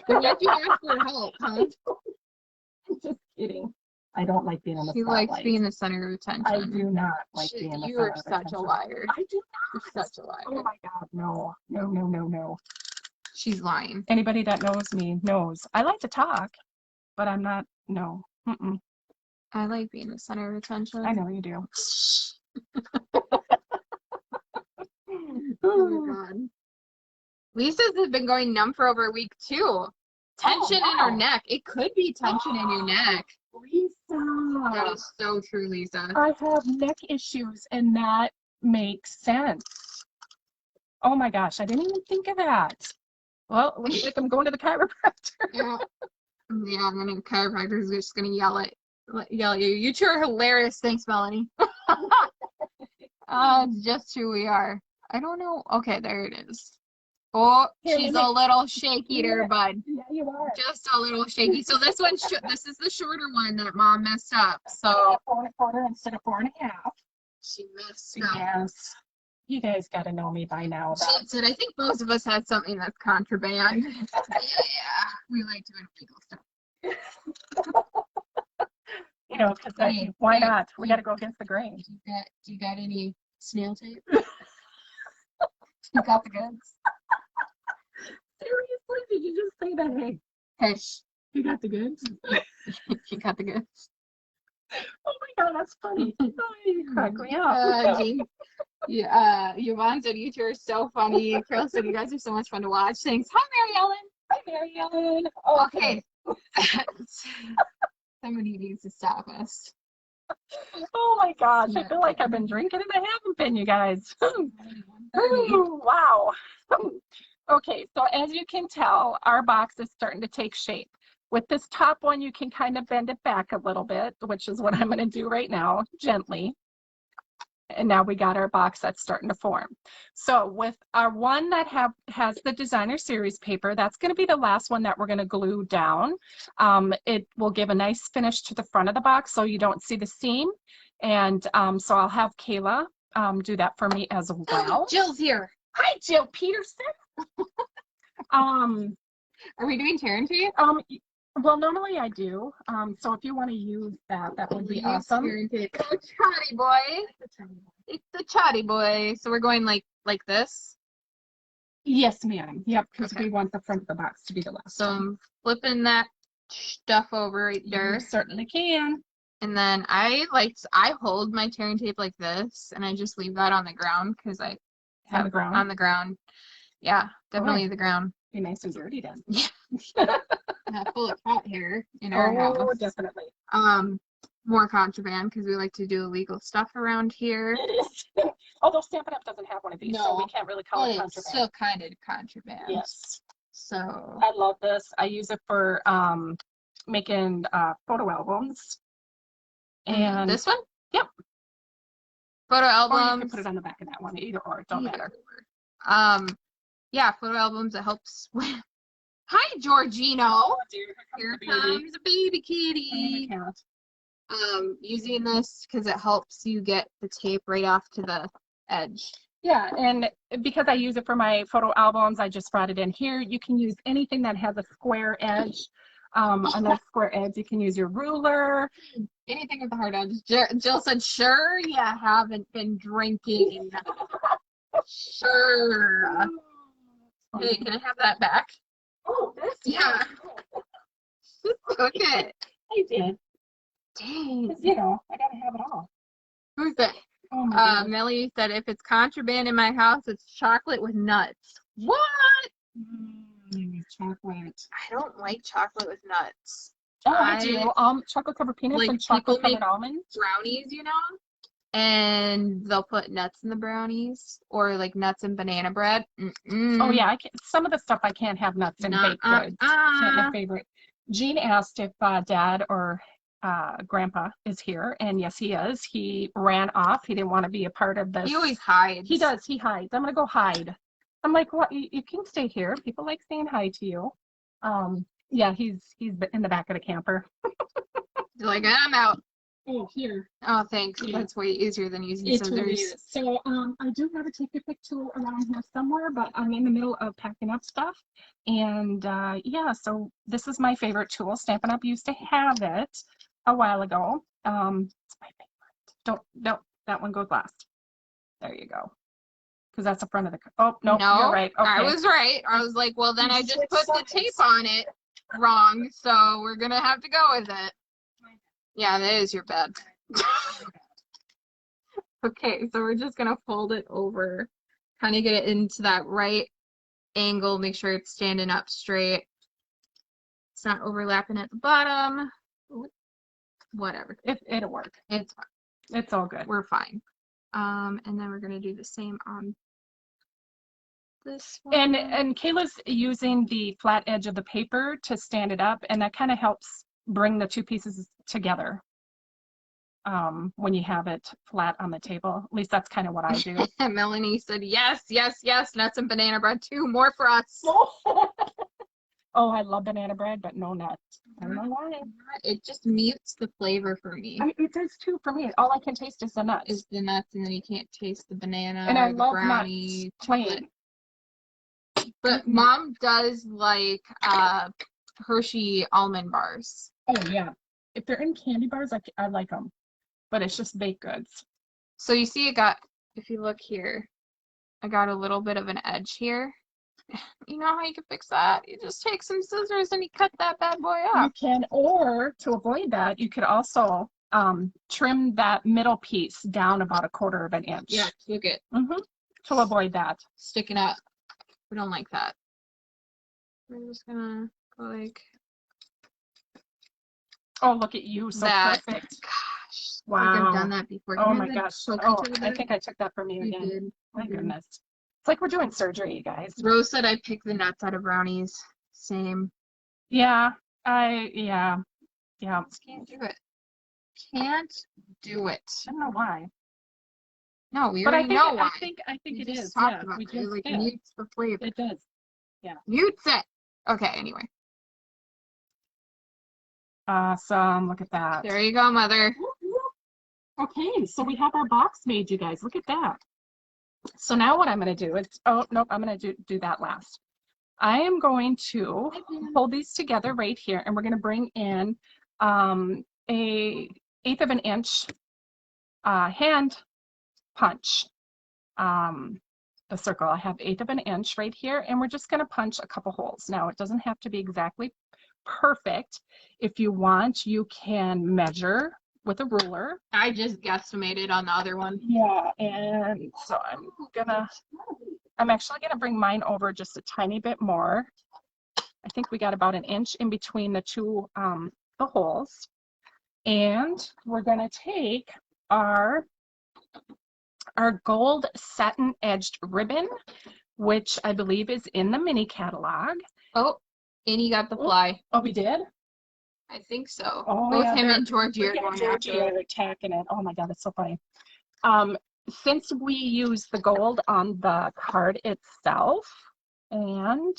But yet you asked for help, huh? Just kidding. I don't like being in the She spotlight. likes being the center of attention. I do not like being in the center of attention. You are such a liar. I do not. You're such a liar. Oh my God, no. No, no, no, no. She's lying. Anybody that knows me knows. I like to talk, but I'm not, no. Mm-mm. I like being the center of attention. I know you do. Oh my God. Lisa's has been going numb for over a week too. Tension in her neck. It could be tension in your neck. Lisa. That is so true, Lisa. I have neck issues, and that makes sense. Oh my gosh, I didn't even think of that. Well, it looks like I'm going to the chiropractor. Yeah, and then the chiropractor's just gonna yell at you. You two are hilarious. Thanks, Melanie. It's just who we are. I don't know. Okay, there it is. Oh, she's a little shaky there, bud. Yeah, you are. Just a little shaky. So this one, this is the shorter one that Mom messed up. So 4 1/4 instead of 4 1/2. She messed up. Yes. You guys got to know me by now. She said, I think most of us had something that's contraband. Yeah, we like doing legal stuff. You know, because why not? We got to go against the grain. Do you got any snail tape? You got the goods? Seriously? Did you just say that? Hey. Hey. You got the goods? You got the goods? Oh my God, that's funny. Oh, you crack me up. Yvonne said, you two are so funny. Carol said, you guys are so much fun to watch. Thanks. Hi, Mary Ellen. Hi, Mary Ellen. Oh, okay. Somebody needs to stop us. Oh my gosh, I feel like I've been drinking and I haven't been, you guys. Ooh, wow. Okay, so as you can tell, our box is starting to take shape. With this top one, you can kind of bend it back a little bit, which is what I'm going to do right now, gently. And now we got our box that's starting to form. So with our one that has the designer series paper, that's going to be the last one that we're going to glue down. It will give a nice finish to the front of the box so you don't see the seam. And so I'll have Kayla do that for me as well. Jill's here. Hi, Jill Peterson. Are we doing tear and tape? Well, normally I do. So if you want to use that, that would be awesome. The chatty boy. It's the chatty boy. So we're going like this? Yes, ma'am. Yep, because we want the front of the box to be the last. So I'm flipping that stuff over right there. You certainly can. And then I hold my tearing tape like this, and I just leave that on the ground because I have on the ground. On the ground. Yeah, definitely the ground. Be nice and dirty then. Yeah. Full of cat hair in our house. Oh, definitely. more contraband because we like to do illegal stuff around here. It is. Although Stampin' Up! Doesn't have one of these, so we can't really call it It's contraband. still kind of contraband. Yes. So I love this. I use it for making photo albums. And this one? Yep. Photo Or you albums. can put it on the back of that one, either or, it don't matter. Yeah, photo albums. It helps with. Hi, Georgino. Oh, dear, Here comes a baby kitty. Using this because it helps you get the tape right off to the edge. Yeah, and because I use it for my photo albums, I just brought it in here. You can use anything that has a square edge, a nice square edge. You can use your ruler. Anything with the hard edge. Jill said, sure you haven't been drinking. Sure. Hey, can I have that back? Oh, this? Yeah. Okay. I did. Dang. You know, I gotta have it all. Who's that? Oh my goodness. Melly said, if it's contraband in my house, it's chocolate with nuts. What? Chocolate. I don't like chocolate with nuts. Oh, I do. Chocolate covered peanuts like and chocolate people covered almonds. Brownies, you know, and they'll put nuts in the brownies or like nuts and banana bread. Oh yeah, I can, some of the stuff I can't have nuts in baked goods. It's not my favorite. Jean asked if Dad or Grandpa is here, and yes, he is. He ran off. He didn't want to be a part of this. He always hides. He does. He hides. I'm gonna go hide. I'm like, what? You can stay here. People like saying hi to you. Yeah, he's in the back of the camper. You're like, I'm out. Oh, here. Oh, thanks. Yeah. That's way easier than using It scissors. really is. So I do have a take-a-pic tool around here somewhere, but I'm in the middle of packing up stuff. And yeah, so this is my favorite tool. Stampin' Up! Used to have it a while ago. It's my favorite. Don't, that one goes last. There you go. Because that's the front of the, oh, no, you're right. Okay. I was right. I was like, well, then I just put the tape on it wrong, so we're going to have to go with it. Yeah, that is your bed. Okay, so we're just going to fold it over, kind of get it into that right angle, make sure it's standing up straight. It's not overlapping at the bottom. Whatever. It'll work. It's fine. It's all good. We're fine. And then we're going to do the same on this one. And Kayla's using the flat edge of the paper to stand it up, and that kind of helps bring the two pieces together when you have it flat on the table. At least that's kind of what I do. Melanie said, yes, yes, yes, nuts and banana bread too. More for us. Oh, I love banana bread, but no nuts. I don't know why. It just mutes the flavor for me. I mean, it does too for me. All I can taste is the nuts. Is the nuts, and then you can't taste the banana and or I the love brownie. nuts plain. But Mom does like Hershey almond bars. Oh yeah, if they're in candy bars, I like them, but it's just baked goods. So you see, if you look here, I got a little bit of an edge here. You know how you can fix that? You just take some scissors and you cut that bad boy You off. can, or to avoid that, you could also trim that middle piece down about 1/4 of an inch. Yeah, look it. To avoid that. Sticking up. We don't like that. We're just gonna go like. Oh, look at you, so that. perfect. Gosh. Wow. Like I've done that before. Oh my gosh. Oh, I I think I took that from you again. did. My goodness. It's like we're doing surgery, you guys. Rose said I picked the nuts out of brownies. Same. Yeah. Yeah. Just can't do it. Can't do it. I don't know why. No, we But already know why. I think We it just is. talked Yeah, about we it. just It like did. mutes the flavor. It does. Mutes it. Okay, anyway. Awesome. Look at that. There you go, Mother. Okay, so we have our box made, you guys. Look at that. So now what I'm going to do is, oh, nope, I'm going to do that last. I am going to hold these together right here, and we're going to bring in a 1/8 of an inch hand punch. The circle, I have 1/8 of an inch right here, and we're just going to punch a couple holes. Now, it doesn't have to be exactly perfect. If you want, you can measure with a ruler. I just guesstimated on the other one. Yeah, and so I'm actually gonna bring mine over just a tiny bit more. I think we got about 1 inch in between the two the holes. And we're going to take our gold satin edged ribbon, which I believe is in the mini catalog. Oh, and he got the fly. Oh, we did? I think so. Oh, both yeah, him and Georgie are going after it. are attacking it. Oh my God, that's so funny. Since we use the gold on the card itself, and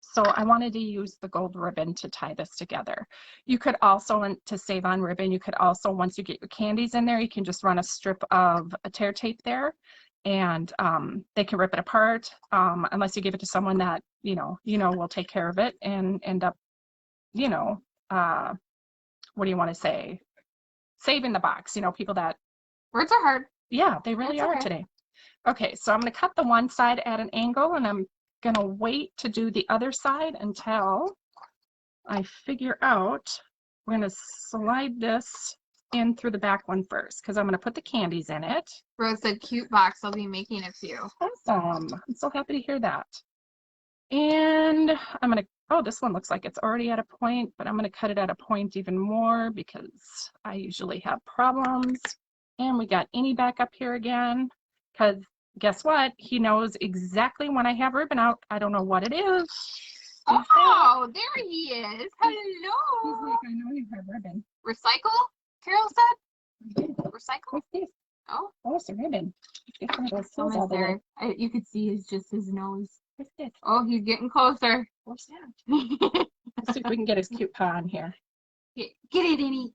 so I wanted to use the gold ribbon to tie this together. You could also, and to save on ribbon, you could also, once you get your candies in there, you can just run a strip of a tear tape there, and they can rip it apart, unless you give it to someone that you know will take care of it and end up, what do you want to say, saving the box. People that, words are hard. yeah, they really are today. Okay, so I'm going to cut the one side at an angle, and I'm going to wait to do the other side until I figure out. We're going to slide this in through the back one first, because I'm going to put the candies in it. Rose said, cute box. I'll be making a few. Awesome. I'm so happy to hear that. And I'm going to, oh, this one looks like it's already at a point, but I'm going to cut it at a point even more because I usually have problems. And we got Annie back up here again, because guess what? He knows exactly when I have ribbon out. I don't know what it is. Oh, there he is. Hello. He's like, I know you have ribbon. Recycle, Carol said? Recycle? What's this? Oh. Oh, it's a ribbon. It's one of those Almost all there. You could see just his nose. What's this? Oh, he's getting closer. What's that? Let's see if we can get his cute paw in here. Get it, Annie.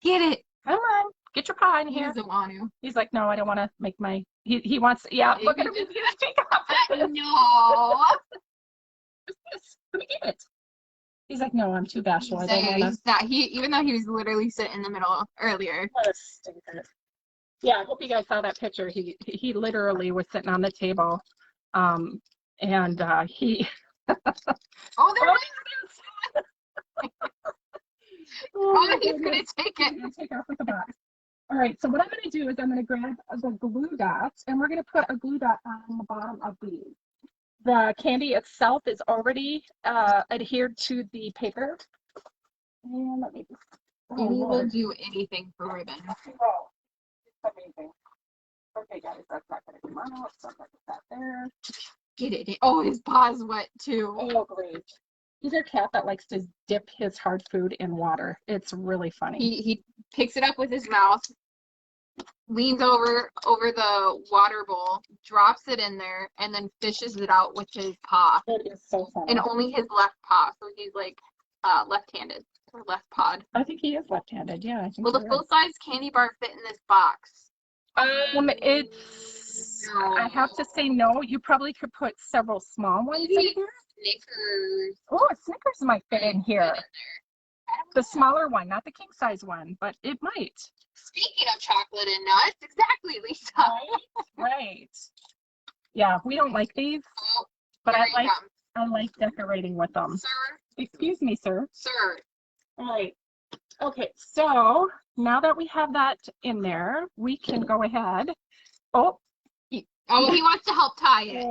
Get it. Come on. Get your paw in He here. doesn't want to. He's like, no, I don't want to make my, he wants, yeah, look at him. He's going to take off. No. Let me get it. He's like, no, I'm too bashful. I don't want to. Even though he was literally sitting in the middle earlier. What a stinker. Yeah, I hope you guys saw that picture. He literally was sitting on the table, and he. Oh, there it is. Oh, he's gonna take it. Take off with the box. All right, so what I'm going to do is I'm going to grab the glue dots, and we're going to put a glue dot on the bottom of these. The candy itself is already adhered to the paper. And let me just. Annie will do anything for ribbon. Oh, it's amazing. Okay, guys, that's not going to come out. So I'm going to put that there. Get it. Oh, his paw's wet too. Oh, great. He's our cat that likes to dip his hard food in water. It's really funny. He picks it up with his mouth, leans over the water bowl, drops it in there, and then fishes it out with his paw. It is so funny. And only his left paw, so he's like left-handed or left-pawed. I think he is left-handed. Yeah, I think. Will the full-size candy bar fit in this box? It's. No. I have to say no. You probably could put several small ones in here. Snickers. Oh, a Snickers might fit in here. The smaller one, not the king size one, but it might. Speaking of chocolate and nuts, exactly, Lisa. Right. Yeah, we don't like these, but I like decorating with them. Sir. Excuse me, sir. Sir. All right. Okay, so now that we have that in there, we can go ahead. Oh, he wants to help tie it.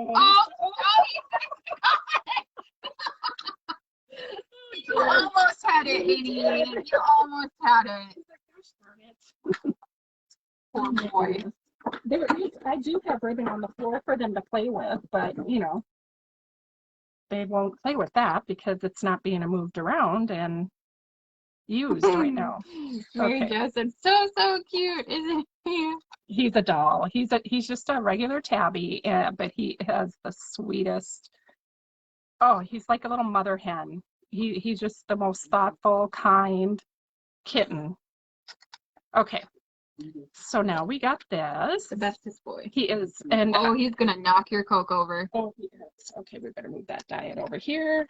You almost had it, Annie. You almost had it. Poor boy. I do have ribbon on the floor for them to play with, but they won't play with that because it's not being moved around and used right now. Mary Jo said, so cute, isn't he? He's a doll. He's just a regular tabby, but he has the sweetest. Oh, he's like a little mother hen. He's just the most thoughtful, kind kitten. Okay, so now we got this. The bestest boy. He is, and he's gonna knock your Coke over. Oh, he is. Okay, we better move that diet over here.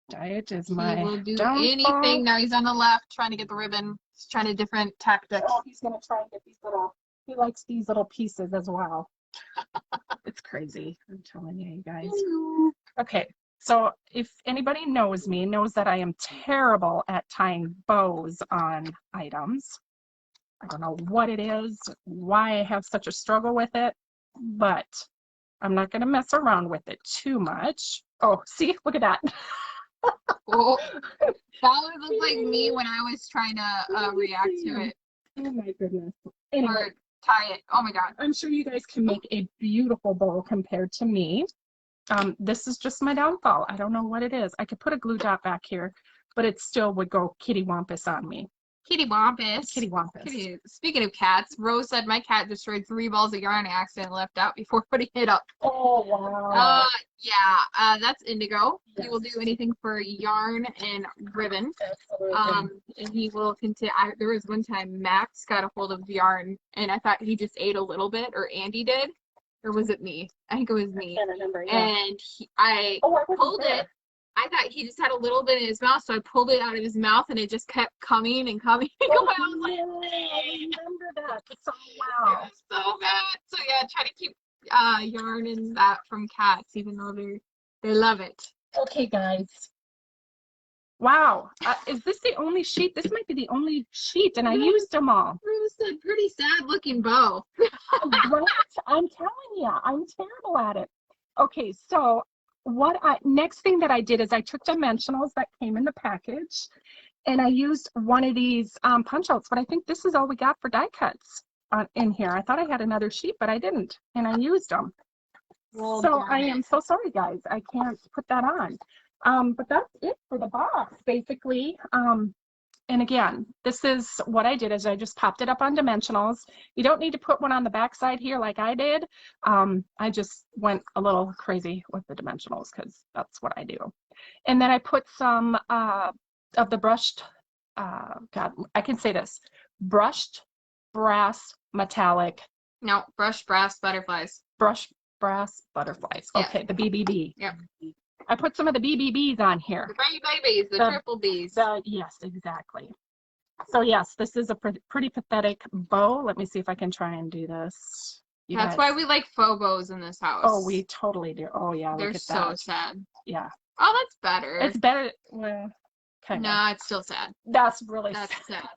Diet is my. He will do downfall. anything. Now he's on the left, trying to get the ribbon. He's trying a different tactic. Oh, he's gonna try and get these little. He likes these little pieces as well. It's crazy. I'm telling you guys. Okay. So if anybody knows me, knows that I am terrible at tying bows on items. I don't know what it is, why I have such a struggle with it, but I'm not going to mess around with it too much. Oh, see, look at that. Oh, that would look like me when I was trying to react to it Oh my goodness. Anyway, or tie it. Oh my God. I'm sure you guys can make a beautiful bow compared to me. This is just my downfall. I don't know what it is. I could put a glue dot back here, but it still would go kitty wampus on me. Kitty Wampus. Kitty wampus. Speaking of cats, Rose said my cat destroyed 3 balls of yarn I accidentally left out before putting it up. Oh, wow. Yeah, that's Indigo. Yes. He will do anything for yarn and ribbon. Absolutely. And he will continue. There was one time Max got a hold of yarn, and I thought he just ate a little bit, or Andy did, or was it me? I think it was me. I can't remember, yeah. And I pulled it. I thought he just had a little bit in his mouth, so I pulled it out of his mouth, and it just kept coming and coming and coming. I was like, I remember that. So, it wow. was so bad. So yeah, try to keep yarn and that from cats, even though they love it. Okay, guys. Wow. Is this the only sheet? This might be the only sheet, and I used them all. Rose said, pretty sad looking bow. Right? I'm telling you, I'm terrible at it. Okay, so next thing that I did is I took dimensionals that came in the package, and I used one of these punch outs, but I think this is all we got for die cuts in here. I thought I had another sheet, but I didn't, and I used them. Well, so I am so sorry, guys. I can't put that on. But that's it for the box, basically. And again, this is what I did is I just popped it up on dimensionals. You don't need to put one on the back side here like I did. I just went a little crazy with the dimensionals because that's what I do. And then I put some of the brushed, God, I can say this, brushed brass metallic. No, brushed brass butterflies. Brushed brass butterflies. Yeah. Okay, the BBB. Yep. I put some of the BBBs on here. The pretty babies, the triple Bs. Yes, exactly. So yes, this is a pretty pathetic bow. Let me see if I can try and do this. That's why we like faux bows in this house. Oh, we totally do. Oh yeah, they're look at so that. sad. Yeah. Oh, that's better. It's better. Well, kind of. No, it's still sad. That's really That's sad. sad.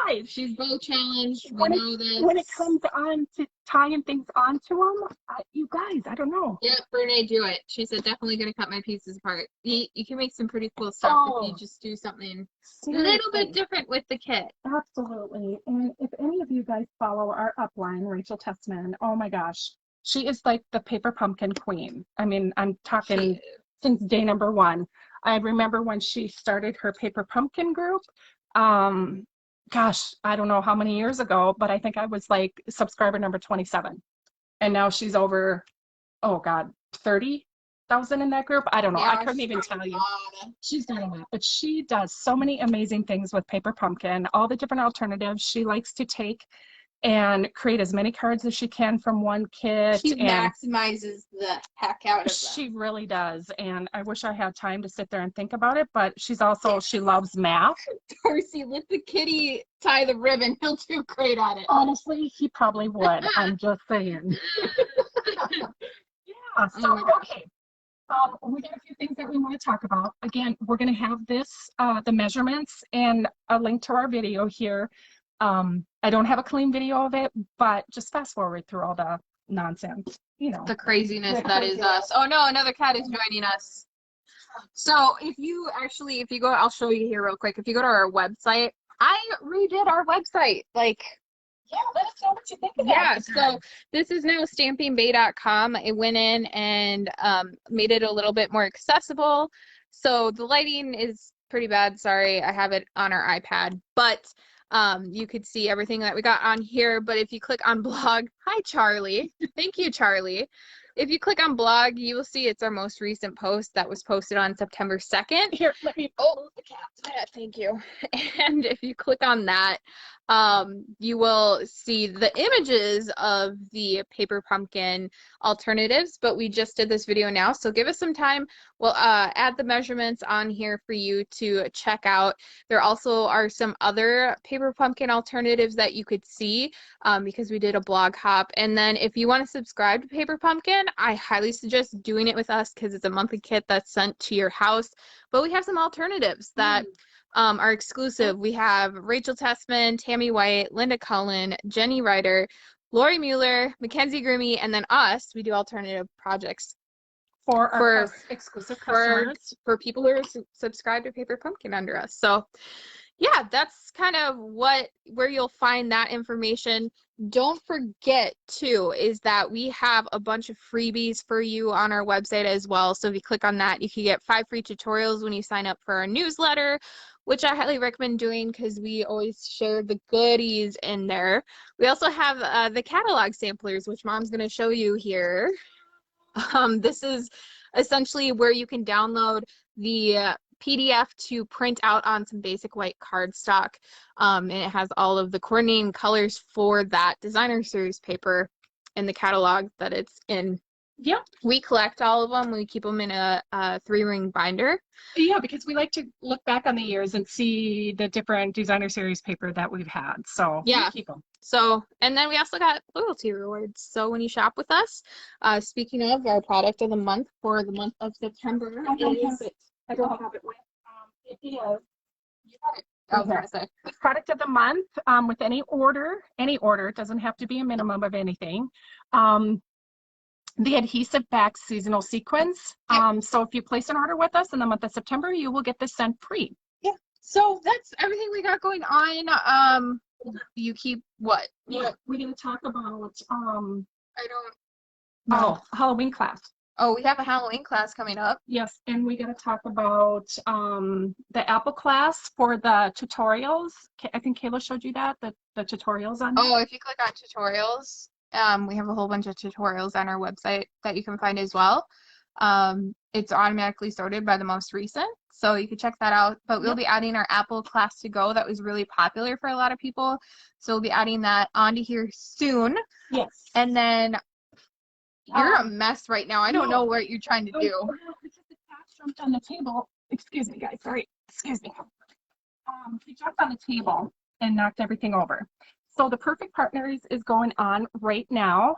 Guys, She's bow challenged. We when know this. When it comes on to tying things onto them, you guys, I don't know. Yeah, Brene, do it. She said, definitely gonna cut my pieces apart. You can make some pretty cool stuff if you just do something a little bit different with the kit. Absolutely. And if any of you guys follow our upline, Rachel Tessman, oh my gosh, she is like the paper pumpkin queen. I mean, I'm talking since day number 1. I remember when she started her paper pumpkin group. Gosh, I don't know how many years ago, but I think I was like subscriber number 27. And now she's over, oh God, 30,000 in that group. I don't know. Yeah, I couldn't even tell you. She's done a lot, but she does so many amazing things with paper pumpkin, all the different alternatives. She likes to take and create as many cards as she can from one kit. She maximizes the heck out of them. She really does. And I wish I had time to sit there and think about it, but she's also, she loves math. Darcy, let the kitty tie the ribbon. He'll do great at it. Honestly, he probably would. I'm just saying. Yeah, so, okay. We got a few things that we want to talk about. Again, we're going to have this, the measurements and a link to our video here. I don't have a clean video of it, but just fast forward through all the nonsense, you know. The craziness that is us. Oh no, another cat is joining us. So if you go, I'll show you here real quick. If you go to our website, I redid our website. Like, yeah, let us know what you think of that. yeah, so this is now stampingbay.com. I went in and made it a little bit more accessible. So the lighting is pretty bad. Sorry, I have it on our iPad, but you could see everything that we got on here. But if you click on blog, hi Charlie, thank you Charlie. If you click on blog, you will see it's our most recent post that was posted on September 2nd. Here, let me move the cat. Yeah, thank you. And if you click on that, you will see the images of the paper pumpkin alternatives, but we just did this video now, so give us some time. We'll add the measurements on here for you to check out. There also are some other paper pumpkin alternatives that you could see because we did a blog hop. And then if you want to subscribe to Paper Pumpkin, I highly suggest doing it with us because it's a monthly kit that's sent to your house. But we have some alternatives that are exclusive. We have Rachel Tessman, Tammy White, Linda Cullen, Jenny Ryder, Lori Mueller, Mackenzie Grimmie, and then us. We do alternative projects for our for exclusive for customers. for people who are subscribed to Paper Pumpkin under us. So yeah, that's kind of where you'll find that information. Don't forget too is that we have a bunch of freebies for you on our website as well. So if you click on that, you can get 5 free tutorials when you sign up for our newsletter, which I highly recommend doing because we always share the goodies in there. We also have the catalog samplers, which Mom's going to show you here. This is essentially where you can download the PDF to print out on some basic white cardstock. And it has all of the coordinating colors for that designer series paper in the catalog that it's in. Yeah. We collect all of them. We keep them in a 3-ring binder. Yeah, because we like to look back on the years and see the different designer series paper that we've had. So yeah, we keep them. So, and then we also got loyalty rewards. So when you shop with us, speaking of our product of the month for the month of September, I don't have it. I don't have it with. It is. You got it. I was gonna say. Product of the month with any order. It doesn't have to be a minimum of anything. The adhesive back seasonal sequence. So if you place an order with us in the month of September, you will get this sent free. Yeah. So that's everything we got going on. You keep what? Yeah, we're gonna talk about I don't know. Halloween class. Oh, we have a Halloween class coming up. Yes, and we got to talk about the Apple class for the tutorials. I think Kayla showed you that, the tutorials on that. Oh, if you click on tutorials, we have a whole bunch of tutorials on our website that you can find as well. It's automatically sorted by the most recent, so you can check that out. But we'll be adding our Apple class to go that was really popular for a lot of people. So we'll be adding that onto here soon. Yes. And then you're a mess right now. I don't know what you're trying to do. Because the cat jumped on the table. Excuse me, guys. Sorry. Excuse me. He jumped on the table and knocked everything over. So the Perfect Partners is going on right now.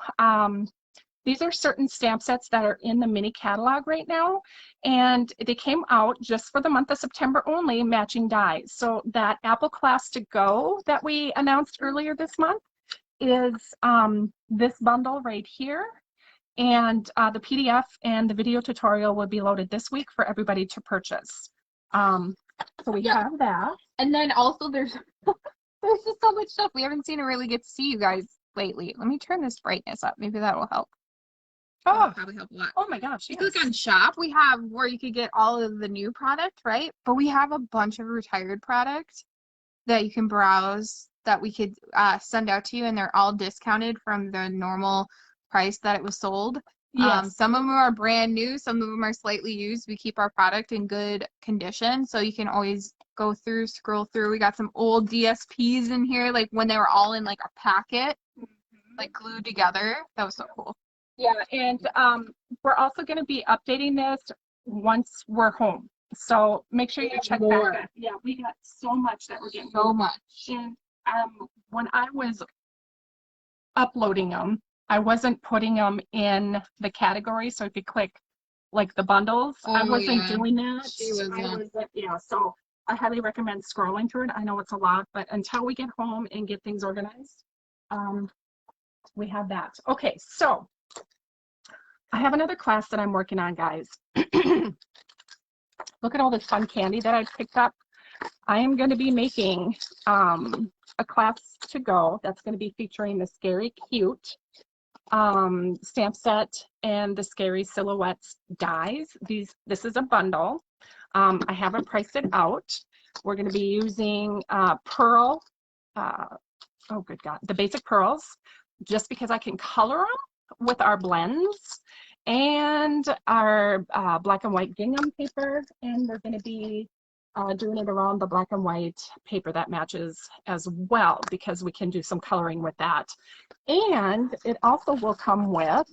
These are certain stamp sets that are in the mini catalog right now, and they came out just for the month of September only, matching dies. So that Apple class to go that we announced earlier this month is this bundle right here. And the PDF and the video tutorial will be loaded this week for everybody to purchase. So we have that. And then also there's just so much stuff. We haven't seen to really get to see you guys lately. Let me turn this brightness up. Maybe that will help. That'll probably help a lot. Oh my gosh. You click on shop. We have where you could get all of the new product, right? But we have a bunch of retired product that you can browse that we could send out to you, and they're all discounted from the normal price that it was sold. Yes. Some of them are brand new, some of them are slightly used. We keep our product in good condition, so you can always go through, scroll through. We got some old DSPs in here, like when they were all in like a packet, like glued together. That was so cool. Yeah, and we're also going to be updating this once we're home. So make sure you check back. Yeah, we got so much that we're getting. So much. And when I was uploading them, I wasn't putting them in the category. So if you click like the bundles, I wasn't doing that. Yeah, so I highly recommend scrolling through it. I know it's a lot, but until we get home and get things organized, we have that. Okay, so I have another class that I'm working on, guys. Look at all this fun candy that I picked up. I am going to be making a class to go that's going to be featuring the Scary Cute stamp set and the Scary Silhouettes dies. This is a bundle. I haven't priced it out. We're going to be using pearl, oh good God, the basic pearls, just because I can color them with our blends, and our black and white gingham paper, and we're going to be doing it around the black and white paper that matches as well, because we can do some coloring with that. And it also will come with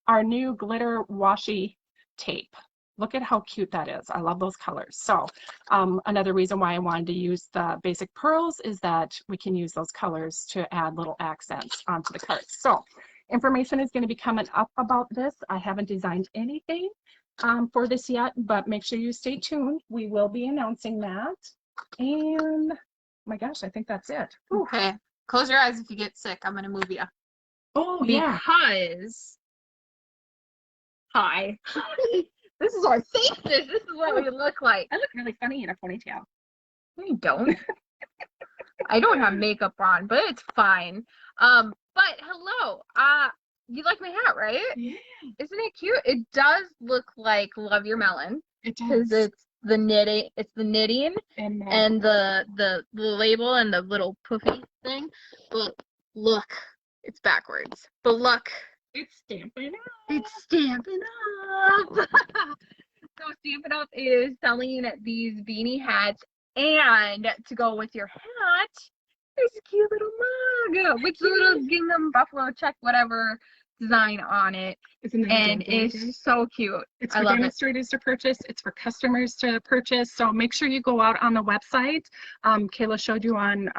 our new glitter washi tape. Look at how cute that is. I love those colors. So another reason why I wanted to use the basic pearls is that we can use those colors to add little accents onto the cards. So information is going to be coming up about this. I haven't designed anything for this yet, but make sure you stay tuned. We will be announcing that. And my gosh, I think that's it. Okay. Close your eyes if you get sick. I'm going to move you. Oh, yeah. Because Hi. This is our faces. This is what we look like. I look really funny in a ponytail. No, you don't. I don't have makeup on, but it's fine. But hello. You like my hat, right? Yeah. Isn't it cute? It does look like Love Your Melon. It Because does. it's the knitting and the label and the little poofy thing. But look, it's backwards. But look, it's Stampin' Up. it's Stampin' Up. So Stampin' Up is selling these beanie hats, and to go with your hat, there's a cute little mug with the little gingham buffalo check whatever design on it. And it's so cute. It's I for love demonstrators to purchase. It's for customers to purchase. So make sure you go out on the website. Kayla showed you on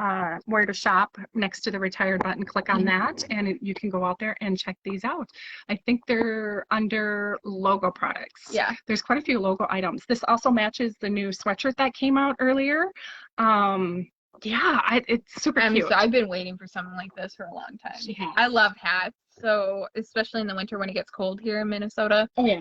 where to shop next to the retired button. Click on that and you can go out there and check these out. I think they're under logo products. Yeah. There's quite a few logo items. This also matches the new sweatshirt that came out earlier. Yeah, it's super cute. So I've been waiting for something like this for a long time. She has. I love hats, so especially in the winter when it gets cold here in Minnesota. Oh yeah.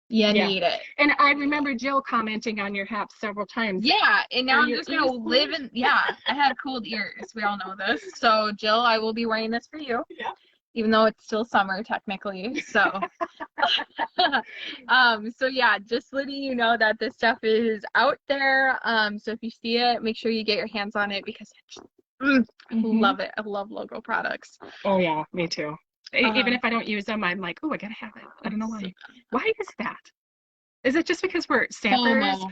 You need it. And I remember Jill commenting on your hat several times. Yeah, and now I'm just gonna ears live in. Yeah, I have cold ears. We all know this. So Jill, I will be wearing this for you. Yeah. Even though it's still summer technically. So so yeah, just letting you know that this stuff is out there. So if you see it, make sure you get your hands on it because I love it. I love logo products. Oh yeah, me too. Even if I don't use them, I'm like, oh, I gotta have it. I don't know why. Why is that? Is it just because we're stampers? FOMO.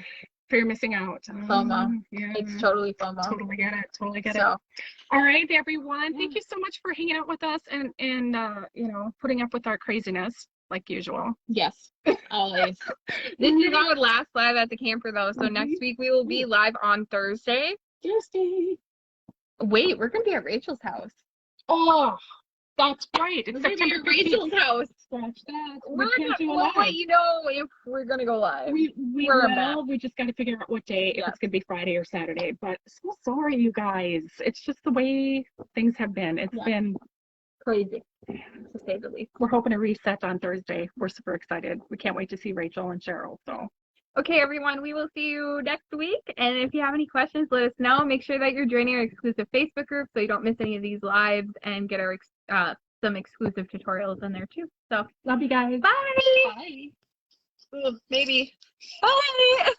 Fear of missing out. FOMO. Yeah. It's totally FOMO. Totally get it. Totally get it. So, all right, everyone. Thank you so much for hanging out with us and you know, putting up with our craziness like usual. yes, always. This is our last live at the camper though. So next week we will be live on Thursday. Wait, we're gonna be at Rachel's house. Oh, that's right. It's We're gonna be September at Rachel's house. Scratch that. We'll let you know if we're gonna go live. We just got to figure out what day, if it's gonna be Friday or Saturday. But so sorry, you guys. It's just the way things have been. It's been crazy, to say the least. We're hoping to reset on Thursday. We're super excited. We can't wait to see Rachel and Cheryl. So. Okay, everyone, we will see you next week. And if you have any questions, let us know. Make sure that you're joining our exclusive Facebook group so you don't miss any of these lives and get our some exclusive tutorials in there too. So, love you guys. Bye. Bye. Ooh, maybe. Bye.